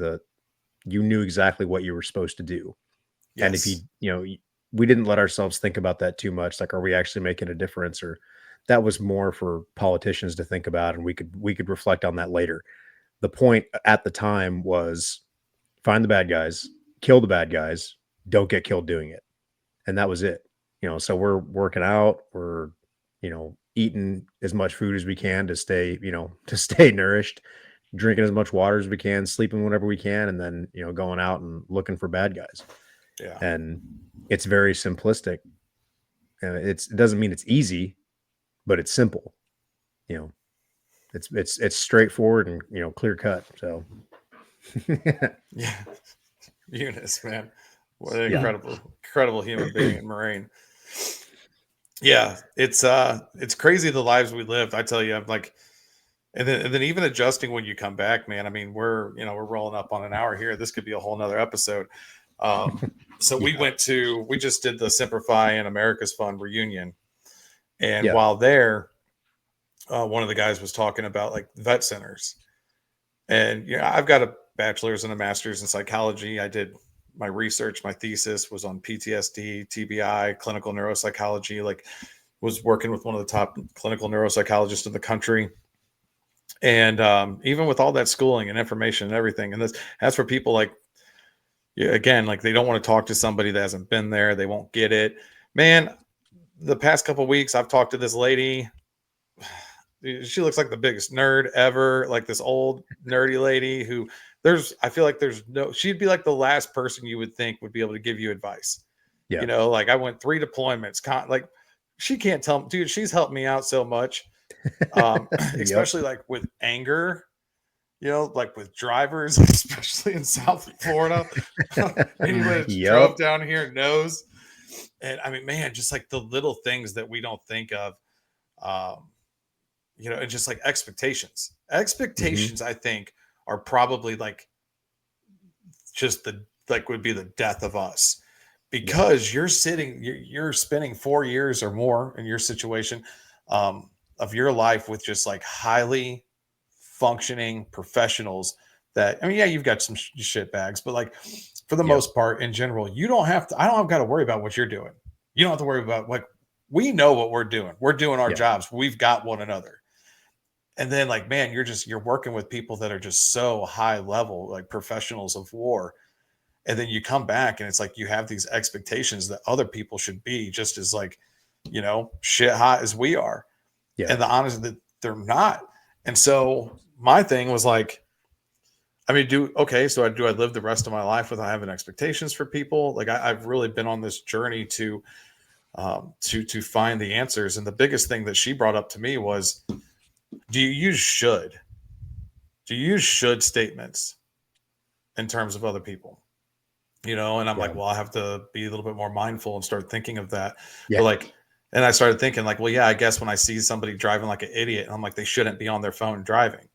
you knew exactly what you were supposed to do. Yes. And if we didn't let ourselves think about that too much. Like, are we actually making a difference? Or that was more for politicians to think about, and we could reflect on that later. The point at the time was find the bad guys, kill the bad guys, don't get killed doing it. And that was it. So we're working out, we're, eating as much food as we can to stay nourished, drinking as much water as we can, sleeping whenever we can, and then, going out and looking for bad guys. Yeah. And it's very simplistic. It doesn't mean it's easy, but it's simple. It's straightforward and, clear cut. So yeah. Eunice, man. What an incredible human being and Marine. Yeah, it's crazy the lives we lived. I tell you, I'm like, and then even adjusting when you come back, man. I mean, we're rolling up on an hour here. This could be a whole nother episode. So we just did the Simplify and America's Fund reunion, and while there, one of the guys was talking about like vet centers, and I've got a bachelor's and a master's in psychology. I did my research, my thesis was on PTSD, TBI, clinical neuropsychology, was working with one of the top clinical neuropsychologists in the country. And even with all that schooling and information and everything, and that's for people like, yeah, again, like they don't want to talk to somebody that hasn't been there. They won't get it. Man, the past couple of weeks, I've talked to this lady. She looks like the biggest nerd ever, like this old nerdy lady who I feel like she'd be like the last person you would think would be able to give you advice. Yeah. You know, like I went 3 deployments, like she can't tell, dude, she's helped me out so much. Especially like with anger, you know, like with drivers, especially in South Florida. Anybody that drove down here knows. And I mean, man, just like the little things that we don't think of, you know, and just like expectations. Expectations, I think, are probably like just would be the death of us, because you're spending 4 years or more in your situation of your life with just like highly functioning professionals that, I mean, yeah, you've got some shit bags, but like for the most part in general, I don't have got to worry about what you're doing. You don't have to worry about, like, we know what we're doing. We're doing our jobs. We've got one another. And then like, man, you're working with people that are just so high level, like professionals of war. And then you come back and it's like, you have these expectations that other people should be just as like, you know, shit hot as we are. Yeah. And the honest that they're not. And so my thing was like, I mean, do I live the rest of my life without having expectations for people? Like I've really been on this journey to find the answers. And the biggest thing that she brought up to me was, do you use should statements in terms of other people? You know, and I'm like, well, I have to be a little bit more mindful and start thinking of that. But like, and I started thinking like, well, yeah, I guess when I see somebody driving like an idiot, I'm like, they shouldn't be on their phone driving.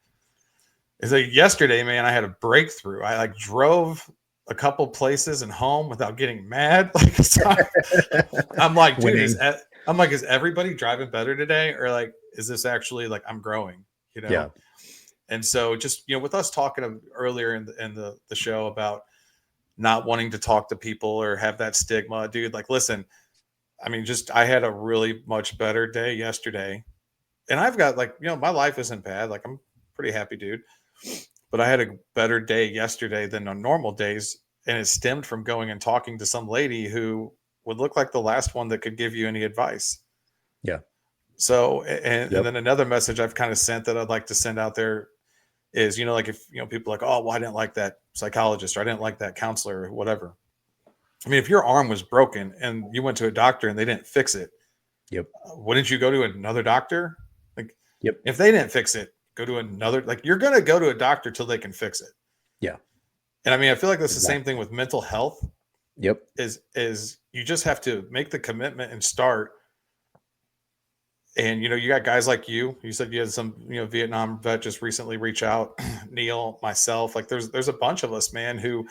It's like yesterday, man, I had a breakthrough. I like drove a couple places and home without getting mad. Like, I'm like, dude, is everybody driving better today? Or like, is this actually like I'm growing, you know? Yeah. And so just, you know, with us talking earlier in the show about not wanting to talk to people or have that stigma, dude, like, listen, I mean, I had a really much better day yesterday, and I've got like, you know, my life isn't bad. Like I'm pretty happy, dude, but I had a better day yesterday than on normal days. And it stemmed from going and talking to some lady who would look like the last one that could give you any advice. Yeah. So, and then another message I've kind of sent that I'd like to send out there is, you know, like if, you know, people are like, oh, well, I didn't like that psychologist, or I didn't like that counselor, or whatever. I mean, if your arm was broken and you went to a doctor and they didn't fix it, wouldn't you go to another doctor? Like, if they didn't fix it, go to another, like you're going to go to a doctor till they can fix it. Yeah. And I mean, I feel like that's the same thing with mental health. Yep. Is you just have to make the commitment and start. And, you know, you got guys like you said you had some, you know, Vietnam vet just recently reach out, Neal, myself, like there's a bunch of us, man, who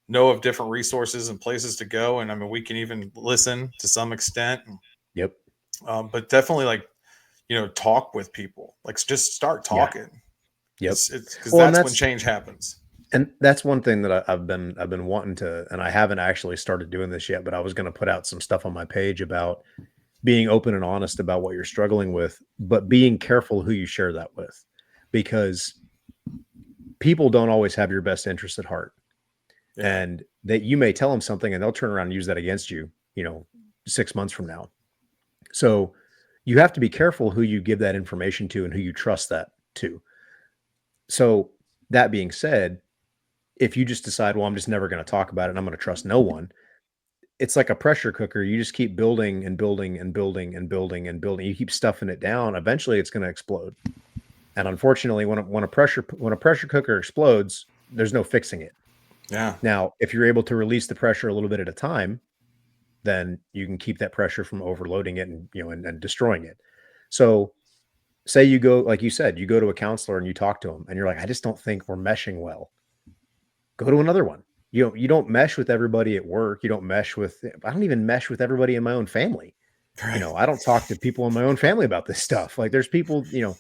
know of different resources and places to go. And I mean, we can even listen to some extent. Yep. But definitely like, you know, talk with people, like just start talking. Yep. Because that's when change happens. And that's one thing that I've been wanting to, and I haven't actually started doing this yet, but I was going to put out some stuff on my page about being open and honest about what you're struggling with, but being careful who you share that with, because people don't always have your best interest at heart. Yeah. And that you may tell them something and they'll turn around and use that against you, you know, 6 months from now. So you have to be careful who you give that information to and who you trust that to. So that being said, if you just decide, well, I'm just never going to talk about it and I'm going to trust no one, it's like a pressure cooker. You just keep building and building and building and building and building. You keep stuffing it down. Eventually it's going to explode. And unfortunately, when a pressure cooker explodes, there's no fixing it. Yeah. Now, if you're able to release the pressure a little bit at a time, then you can keep that pressure from overloading it and, you know, and destroying it. So say you go, like you said, you go to a counselor and you talk to them and you're like, I just don't think we're meshing well. Go to another one. You don't mesh with everybody at work. I don't even mesh with everybody in my own family. Right. You know, I don't talk to people in my own family about this stuff. Like there's people, you know,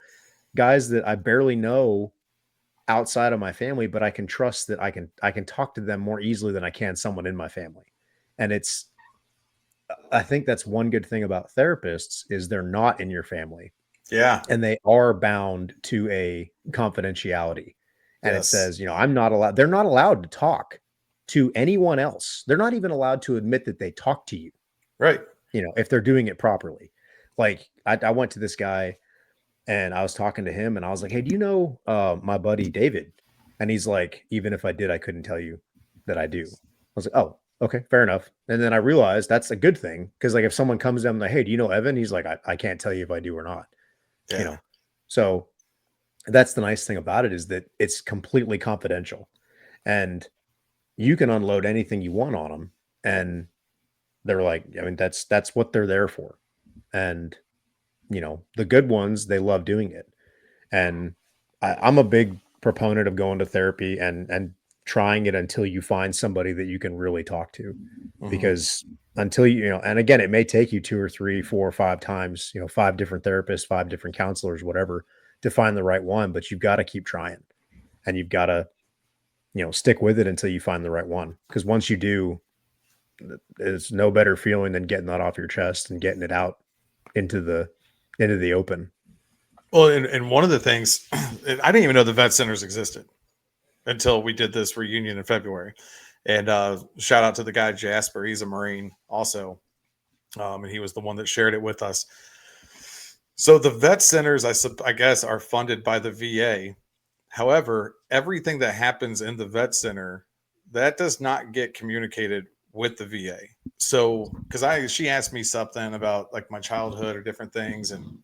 guys that I barely know outside of my family, but I can trust that I can talk to them more easily than I can someone in my family. And I think that's one good thing about therapists is they're not in your family. Yeah. and they are bound to a confidentiality. And it Yes. says, I'm not allowed, they're not allowed to talk to anyone else. They're not even allowed to admit that they talk to you, Right. if they're doing it properly. Like I went to this guy and I was talking to him and I was like, hey, do you know my buddy David? And he's like, even if I did, I couldn't tell you that I do. I was like, oh, okay, fair enough. And then I realized that's a good thing. Cause like if someone comes to him like, hey, do you know Evan? He's like, I can't tell you if I do or not. Yeah. So that's the nice thing about it, is that it's completely confidential and you can unload anything you want on them. And they're like, I mean, that's what they're there for. And, the good ones, they love doing it. And I'm a big proponent of going to therapy and trying it until you find somebody that you can really talk to, because until and again, it may take you 2 or 3, 4 or 5 times, 5 different therapists, 5 different counselors, whatever, to find the right one, but you've got to keep trying and you've got to, stick with it until you find the right one. Because once you do, it's no better feeling than getting that off your chest and getting it out into the open. Well, and one of the things, I didn't even know the vet centers existed until we did this reunion in February. And shout out to the guy Jasper. He's a Marine also, and he was the one that shared it with us. So the vet centers, I guess, are funded by the VA. However, everything that happens in the vet center, that does not get communicated with the VA. So, because she asked me something about like my childhood or different things, and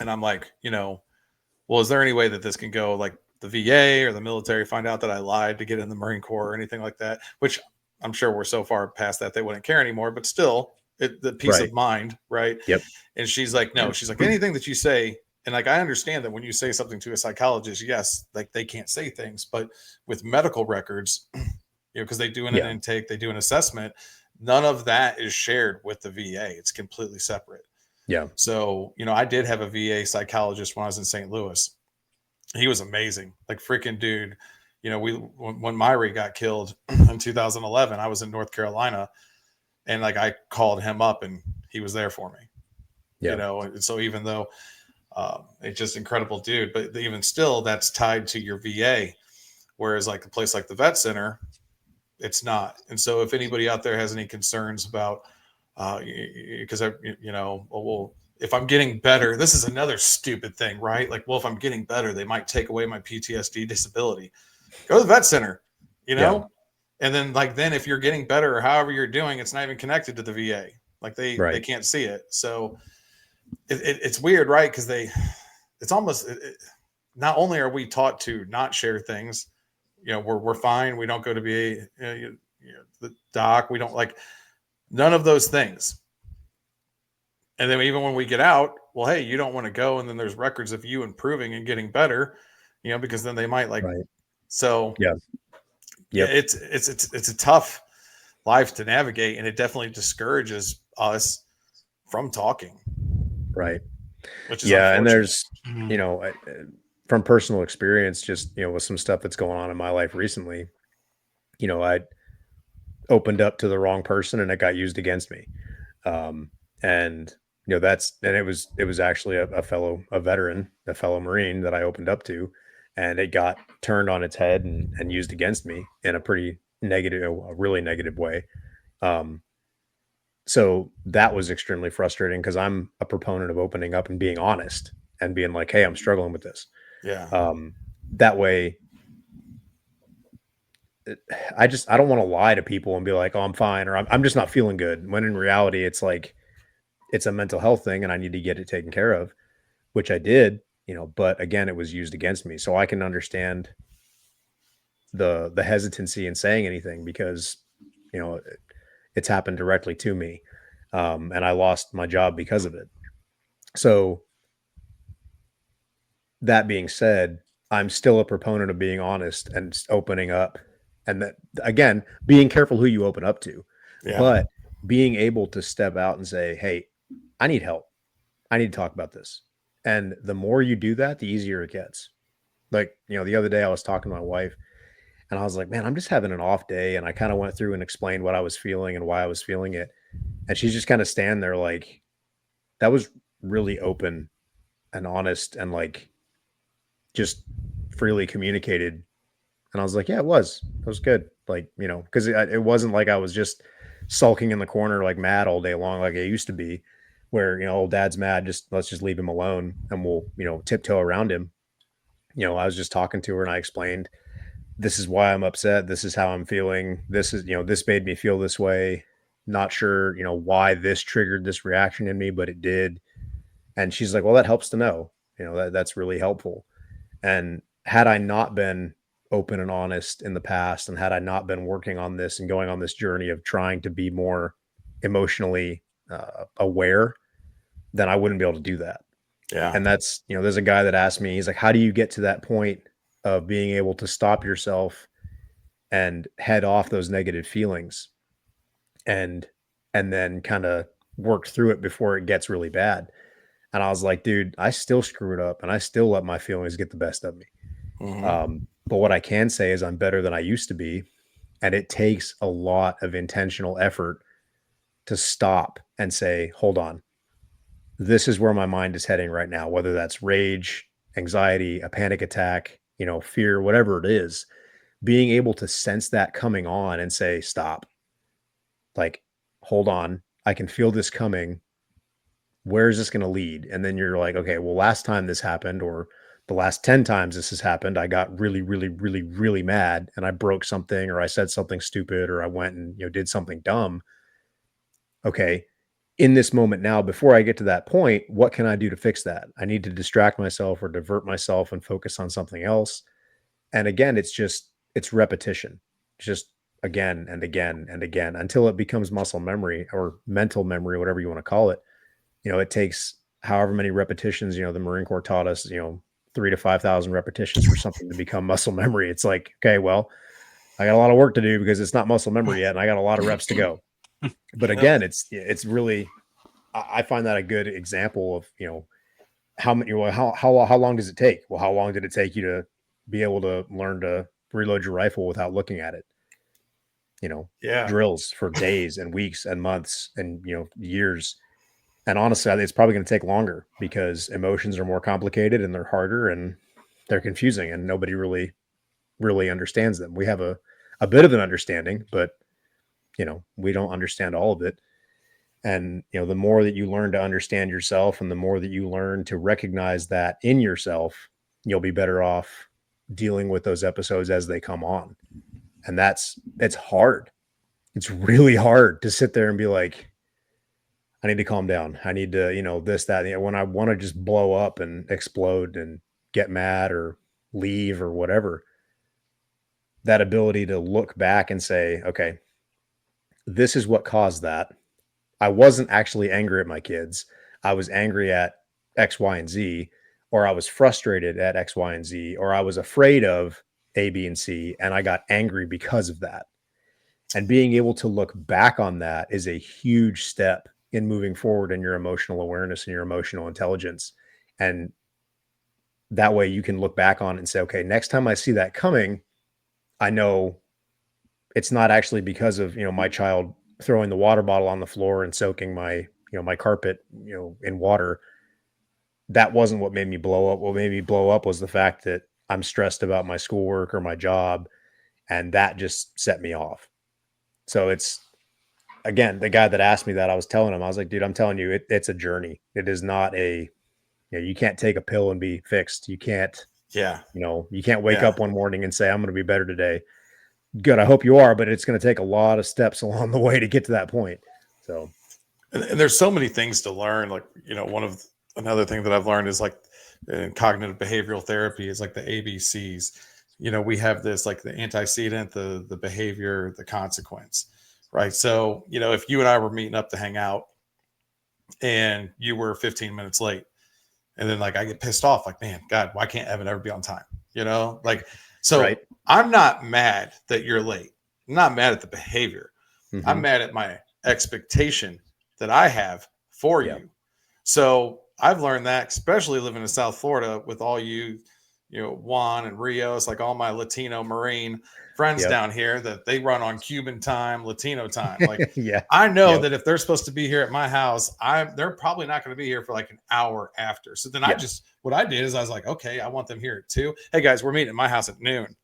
I'm like, well, is there any way that this can go like the VA or the military find out that I lied to get in the Marine Corps or anything like that? Which I'm sure we're so far past that they wouldn't care anymore, but still, the peace of mind, right? Yep. And she's like, no, she's like, anything that you say, and like I understand that when you say something to a psychologist, yes, like they can't say things, but with medical records, because they do an intake, they do an assessment, none of that is shared with the VA. It's completely separate. Yeah. So, I did have a VA psychologist when I was in St. Louis. He was amazing, like freaking dude. When Myri got killed in 2011, I was in North Carolina, and like I called him up, and he was there for me. Yeah. And so even though it's just incredible dude, but even still, that's tied to your VA. Whereas like a place like the vet center, it's not. And so if anybody out there has any concerns about, because well, if I'm getting better, this is another stupid thing, right? Like, well, if I'm getting better, they might take away my PTSD disability. Go to the vet center, and then if you're getting better or however you're doing, it's not even connected to the VA. Like they can't see it. So it's weird, right? Because it's almost, not only are we taught to not share things, we're fine. We don't go to VA, the doc. We don't like none of those things. And then even when we get out, well, hey, you don't want to go. And then there's records of you improving and getting better, because then they might so yeah. Yep. It's a tough life to navigate. And it definitely discourages us from talking. Right. Which is and there's, from personal experience, just, with some stuff that's going on in my life recently, I opened up to the wrong person and it got used against me. And it was actually a veteran, a fellow Marine that I opened up to, and it got turned on its head and used against me in a pretty negative, a really negative way. So that was extremely frustrating because I'm a proponent of opening up and being honest and being like, hey, I'm struggling with this. Yeah. That way, I don't want to lie to people and be like, oh, I'm fine, or I'm just not feeling good. When in reality, it's like, it's a mental health thing and I need to get it taken care of, which I did, but again, it was used against me. So I can understand the hesitancy in saying anything because, it's happened directly to me. And I lost my job because of it. So that being said, I'm still a proponent of being honest and opening up. And that, again, being careful who you open up to, but being able to step out and say, hey, I need help. I need to talk about this. And the more you do that, the easier it gets. Like, the other day I was talking to my wife and I was like, man, I'm just having an off day. And I kind of went through and explained what I was feeling and why I was feeling it. And she's just kind of standing there like, that was really open and honest and like just freely communicated. And I was like, yeah, it was good. Like, you know, because it wasn't like I was just sulking in the corner like mad all day long like I used to be, where, you know, old dad's mad, just let's just leave him alone and we'll, you know, tiptoe around him. You know, I was just talking to her and I explained, this is why I'm upset. This is how I'm feeling. This is, you know, this made me feel this way. Not sure, you know, why this triggered this reaction in me, but it did. And she's like, well, that helps to know, you know, that's really helpful. And had I not been open and honest in the past, and had I not been working on this and going on this journey of trying to be more emotionally aware, then I wouldn't be able to do that. Yeah. And that's, you know, there's a guy that asked me, he's like, how do you get to that point of being able to stop yourself and head off those negative feelings and then kind of work through it before it gets really bad? And I was like, dude, I still screw it up and I still let my feelings get the best of me. But what I can say is I'm better than I used to be. And it takes a lot of intentional effort to stop and say, hold on, this is where my mind is heading right now, whether that's rage, anxiety, a panic attack, you know, fear, whatever it is, being able to sense that coming on and say, stop, like, hold on, I can feel this coming. Where is this going to lead? And then you're like, okay, well, last time this happened, or the last 10 times this has happened, I got really, really, really, really mad and I broke something, or I said something stupid, or I went and, you know, did something dumb. Okay. In this moment now, before I get to that point, what can I do to fix that? I need to distract myself or divert myself and focus on something else. And again, it's repetition, just again and again and again until it becomes muscle memory or mental memory, whatever you want to call it. You know, it takes however many repetitions, you know, the Marine Corps taught us, you know, 3,000 to 5,000 repetitions for something to become muscle memory. It's like, okay, well, I got a lot of work to do because it's not muscle memory yet. And I got a lot of reps to go. But again, it's really, I find that a good example of, you know, how long does it take? Well, how long did it take you to be able to learn to reload your rifle without looking at it? You know, drills for days and weeks and months and, you know, years. And honestly, it's probably going to take longer because emotions are more complicated and they're harder and they're confusing and nobody really understands them. We have a bit of an understanding, but, you know, we don't understand all of it. And, you know, the more that you learn to understand yourself and the more that you learn to recognize that in yourself, you'll be better off dealing with those episodes as they come on. And it's hard. It's really hard to sit there and be like, I need to calm down. I need to, you know, this, that, you know, when I want to just blow up and explode and get mad or leave or whatever, that ability to look back and say, okay, this is what caused that. I wasn't actually angry at my kids. I was angry at X, Y, and Z, or I was frustrated at X, Y, and Z, or I was afraid of A, B, and C, and I got angry because of that. And being able to look back on that is a huge step in moving forward in your emotional awareness and your emotional intelligence. And that way you can look back on it and say, okay, next time I see that coming, I know it's not actually because of, you know, my child throwing the water bottle on the floor and soaking my, you know, my carpet, you know, in water. That wasn't what made me blow up. What made me blow up was the fact that I'm stressed about my schoolwork or my job. And that just set me off. So it's, again, the guy that asked me that, I was telling him, I was like, dude, I'm telling you, it's a journey. It is not you know, you can't take a pill and be fixed. You can't, you know, you can't wake up one morning and say, I'm going to be better today. Good. I hope you are, but it's going to take a lot of steps along the way to get to that point. So, and there's so many things to learn. Like, you know, another thing that I've learned is like in cognitive behavioral therapy is like the ABCs. You know, we have this, like the antecedent, the behavior, the consequence, right? So, you know, if you and I were meeting up to hang out and you were 15 minutes late, and then like I get pissed off, like, man, God, why can't Evan ever be on time? You know, like, so right. I'm not mad that you're late. I'm not mad at the behavior. Mm-hmm. I'm mad at my expectation that I have for you. So I've learned that, especially living in South Florida with all you Juan and Rios, like all my Latino Marine friends down here, that they run on Cuban time, Latino time. Like, Yeah. I know that if they're supposed to be here at my house, they're probably not going to be here for like an hour after. So then what I did is I was like, okay, I want them here at 2. Hey guys, we're meeting at my house at noon.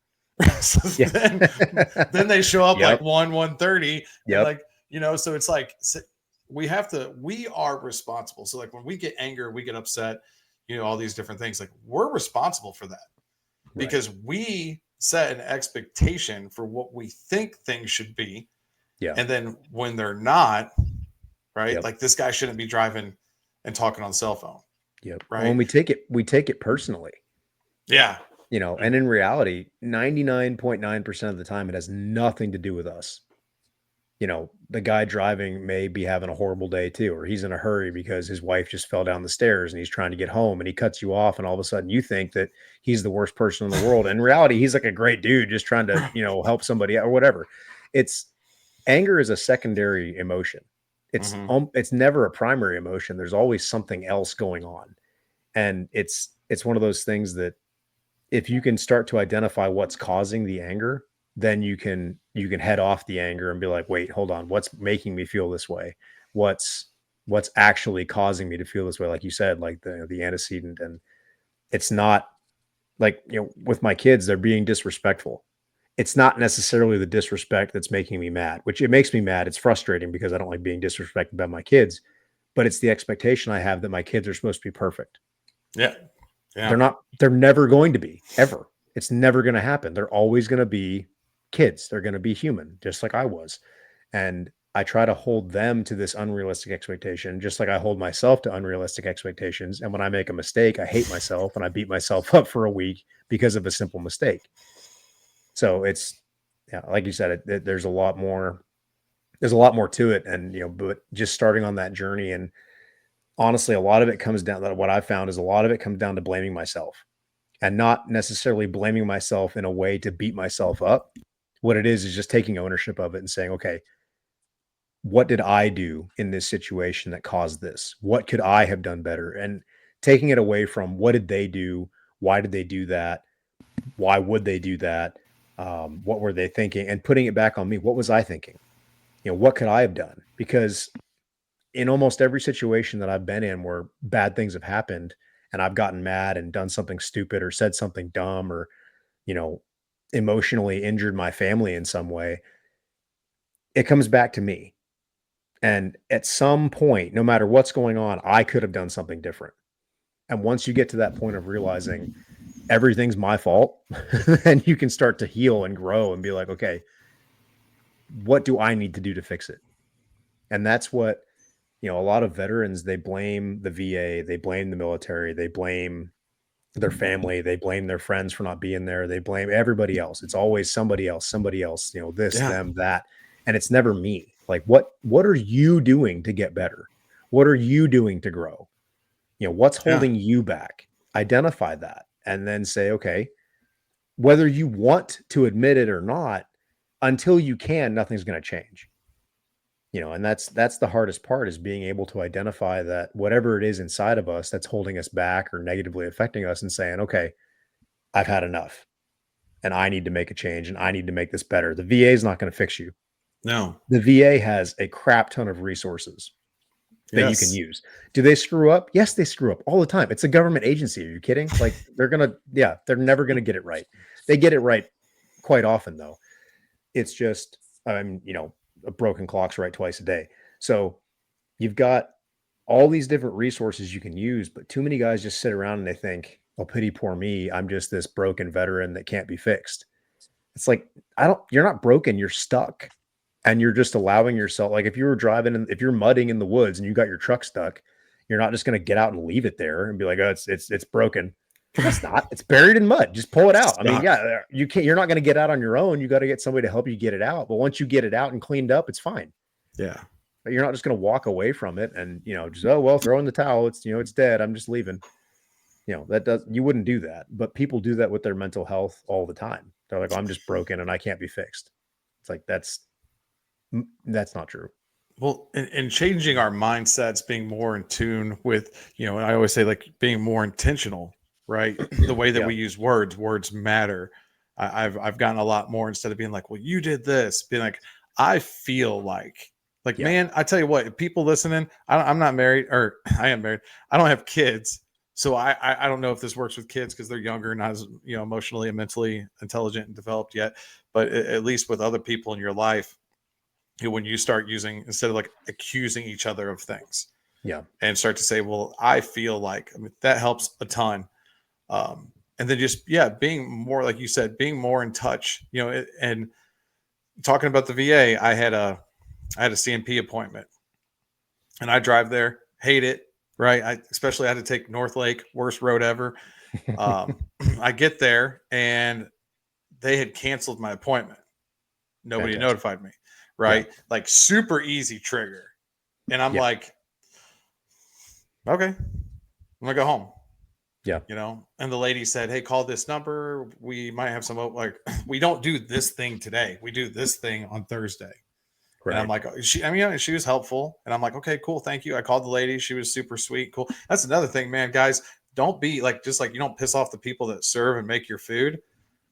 So then they show up like 1:30. And like, so it's like, we are responsible. So like when we get anger, we get upset, all these different things, like we're responsible for that because we set an expectation for what we think things should be. Yeah. And then when they're not, right. Like this guy shouldn't be driving and talking on the cell phone. Yep. Right. Well, and we take it personally. Yeah. And in reality, 99.9% of the time, it has nothing to do with us. The guy driving may be having a horrible day too, or he's in a hurry because his wife just fell down the stairs and he's trying to get home and he cuts you off. And all of a sudden you think that he's the worst person in the world. In reality, he's like a great dude just trying to, help somebody out or whatever. Anger is a secondary emotion. It's never a primary emotion. There's always something else going on. And it's one of those things that if you can start to identify what's causing the anger, then you can head off the anger and be like, wait, hold on. What's making me feel this way? What's actually causing me to feel this way? Like you said, like the antecedent. And it's not like, with my kids, they're being disrespectful. It's not necessarily the disrespect that's making me mad, which it makes me mad. It's frustrating because I don't like being disrespected by my kids, but it's the expectation I have that my kids are supposed to be perfect. Yeah. They're never going to be, ever. It's never going to happen. They're always going to be kids. They're going to be human, just like I was. And I try to hold them to this unrealistic expectation, just like I hold myself to unrealistic expectations. And when I make a mistake, I hate myself and I beat myself up for a week because of a simple mistake. So it's, like you said, there's a lot more to it. And, but just starting on that journey, and honestly, a lot of it comes down to what I found is a lot of it comes down to blaming myself, and not necessarily blaming myself in a way to beat myself up. What it is just taking ownership of it and saying, okay, what did I do in this situation that caused this? What could I have done better? And taking it away from what did they do? Why did they do that? Why would they do that? What were they thinking? And putting it back on me. What was I thinking? What could I have done? Because in almost every situation that I've been in where bad things have happened and I've gotten mad and done something stupid or said something dumb or, emotionally injured my family in some way, it comes back to me. And at some point, no matter what's going on, I could have done something different. And once you get to that point of realizing everything's my fault, then you can start to heal and grow and be like, okay, what do I need to do to fix it? And that's what, a lot of veterans, they blame the VA, they blame the military, they blame their family, they blame their friends for not being there, they blame everybody else. It's always somebody else, this, them, that. And it's never me. Like, what are you doing to get better? What are you doing to grow? What's holding you back? Identify that and then say, okay, whether you want to admit it or not, until you can, nothing's going to change. And that's the hardest part, is being able to identify that whatever it is inside of us that's holding us back or negatively affecting us, and saying, okay, I've had enough and I need to make a change and I need to make this better. The VA is not going to fix you. No. The VA has a crap ton of resources that you can use. Do they screw up? Yes, they screw up all the time. It's a government agency. Are you kidding? Like, they're never going to get it right. They get it right quite often, though. It's just, a broken clock's right twice a day. So you've got all these different resources you can use, but too many guys just sit around and they think, oh, pity poor me, I'm just this broken veteran that can't be fixed. It's like, you're not broken, you're stuck. And you're just allowing yourself, like if you were driving and if you're mudding in the woods and you got your truck stuck, you're not just going to get out and leave it there and be like, oh, it's broken. It's not. It's buried in mud. Just pull it out. I mean, you're not going to get out on your own. You got to get somebody to help you get it out. But once you get it out and cleaned up, it's fine. Yeah. But you're not just going to walk away from it and, just, oh, well, throw in the towel. It's, it's dead. I'm just leaving. You wouldn't do that. But people do that with their mental health all the time. They're like, oh, I'm just broken and I can't be fixed. It's like, that's not true. Well, and changing our mindsets, being more in tune with, and I always say, like, being more intentional right? The way that Yeah. we use words matter. I've gotten a lot more, instead of being like, well, you did this, being like, I feel like, Yeah. man, I tell you what, if people listening, I'm not married, or I am married. I don't have kids. So I don't know if this works with kids because they're younger and not as, emotionally and mentally intelligent and developed yet. But at least with other people in your life, when you start using, instead of like accusing each other of things, Yeah. and start to say, well, I feel like, that helps a ton. And then just, being more, like you said, being more in touch, and talking about the VA, I had a CMP appointment, and I drive there, hate it. Right. I especially had to take North Lake, worst road ever. I get there and they had canceled my appointment. Nobody Fantastic. notified me. Right. Yeah. Like super easy trigger. And I'm like, okay, I'm gonna go home. Yeah. And the lady said, hey, call this number. We might have some, like, we don't do this thing today. We do this thing on Thursday. Right. And I'm like, she was helpful. And I'm like, okay, cool. Thank you. I called the lady. She was super sweet. Cool. That's another thing, man, guys, don't be like, just like, you don't piss off the people that serve and make your food.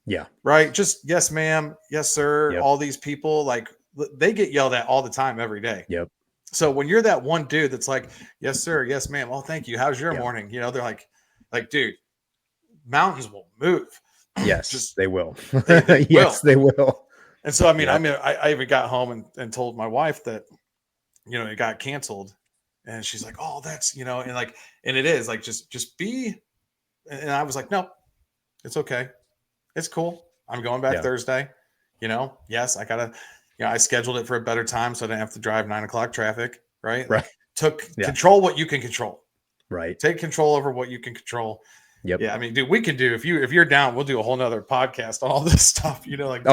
Yeah. Right. Just, yes, ma'am. Yes, sir. Yep. All these people, like, they get yelled at all the time, every day. Yep. So when you're that one dude that's like, yes, sir. Yes, ma'am. Oh, thank you. How's your morning? They're like, dude, mountains will move. Yes, they will. They yes, they will. And so, I even got home and told my wife that, it got canceled, and she's like, oh, that's, and it is like, just be. And I was like, no, it's okay. It's cool. I'm going back Thursday, yes, I gotta, I scheduled it for a better time so I didn't have to drive 9 o'clock traffic. Right. Right. Control what you can control. Right. Take control over what you can control. Yep. Yeah. Dude, we can do, if you're down, we'll do a whole nother podcast on all this stuff, like,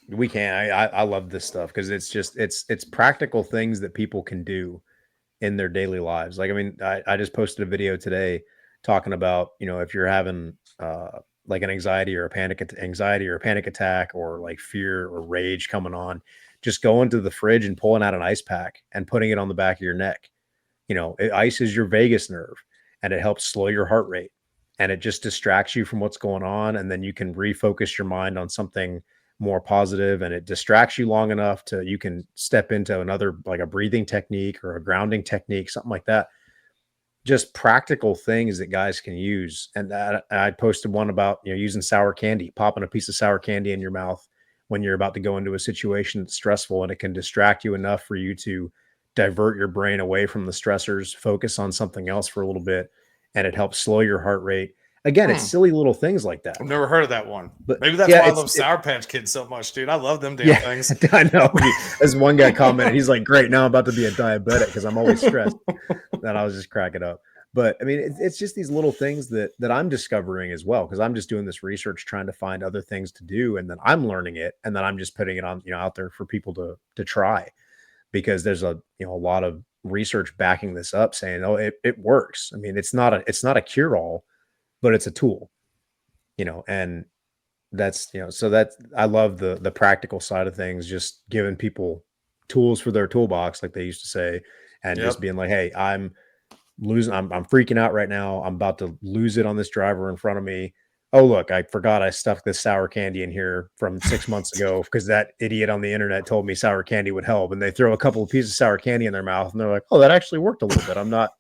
we can. I love this stuff because it's just, it's practical things that people can do in their daily lives. Like, I just posted a video today talking about, if you're having, like an anxiety or a panic attack, or like fear or rage coming on, just going to the fridge and pulling out an ice pack and putting it on the back of your neck. It ices your vagus nerve, and it helps slow your heart rate, and it just distracts you from what's going on. And then you can refocus your mind on something more positive, and it distracts you long enough to, you can step into another, like a breathing technique or a grounding technique, something like that. Just practical things that guys can use. And I posted one about, using sour candy, popping a piece of sour candy in your mouth when you're about to go into a situation that's stressful, and it can distract you enough for you to divert your brain away from the stressors, focus on something else for a little bit, and it helps slow your heart rate. Again, it's silly little things like that. I've never heard of that one, but maybe that's why I love Sour Patch Kids so much, dude. I love them damn things. I know. As one guy commented, he's like, great, now I'm about to be a diabetic because I'm always stressed. And I was just cracking up. But it's just these little things that I'm discovering as well, because I'm just doing this research, trying to find other things to do, and then I'm learning it, and then I'm just putting it on, out there for people to try, because there's a lot of research backing this up, saying, oh, it works. It's not a cure-all, but it's a tool, and that's, so that's, I love the practical side of things, just giving people tools for their toolbox, like they used to say, and just being like, hey, I'm freaking out right now. I'm about to lose it on this driver in front of me. Oh, look, I forgot I stuffed this sour candy in here from 6 months ago because that idiot on the internet told me sour candy would help. And they throw a couple of pieces of sour candy in their mouth, and they're like, oh, that actually worked a little bit. I'm not,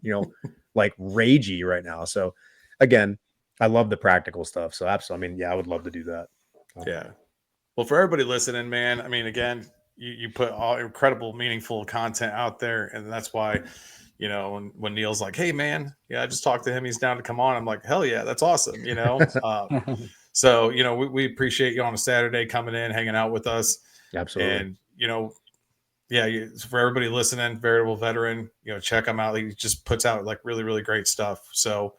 like ragey right now. So again, I love the practical stuff. So absolutely. I would love to do that. Yeah. Well, for everybody listening, man, again, you put all incredible, meaningful content out there. And that's why, when Neal's like, hey, man, I just talked to him, he's down to come on. I'm like, hell yeah, that's awesome. So, we appreciate you on a Saturday coming in, hanging out with us. Absolutely. And, for everybody listening, Veritable Veteran, check him out. He just puts out like really, really great stuff. So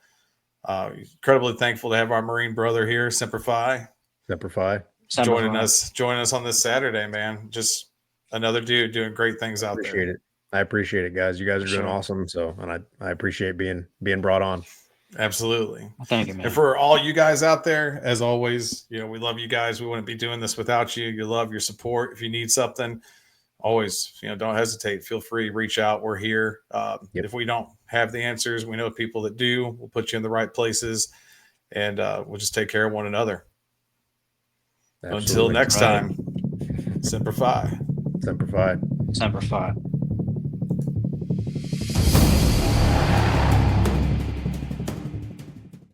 incredibly thankful to have our Marine brother here, Semper Fi. Joining us on this Saturday, man. Just another dude doing great things out there. I appreciate it, guys. You guys are doing awesome. So, and I appreciate being brought on. Absolutely. Thank you, man. And for all you guys out there, as always, we love you guys. We wouldn't be doing this without you. Your love, your support. If you need something, always, don't hesitate. Feel free, reach out. We're here. If we don't have the answers. We know people that do. We'll put you in the right places, and we'll just take care of one another. Absolutely. Until next Right. time, Semper Fi. Semper Fi. Semper Fi.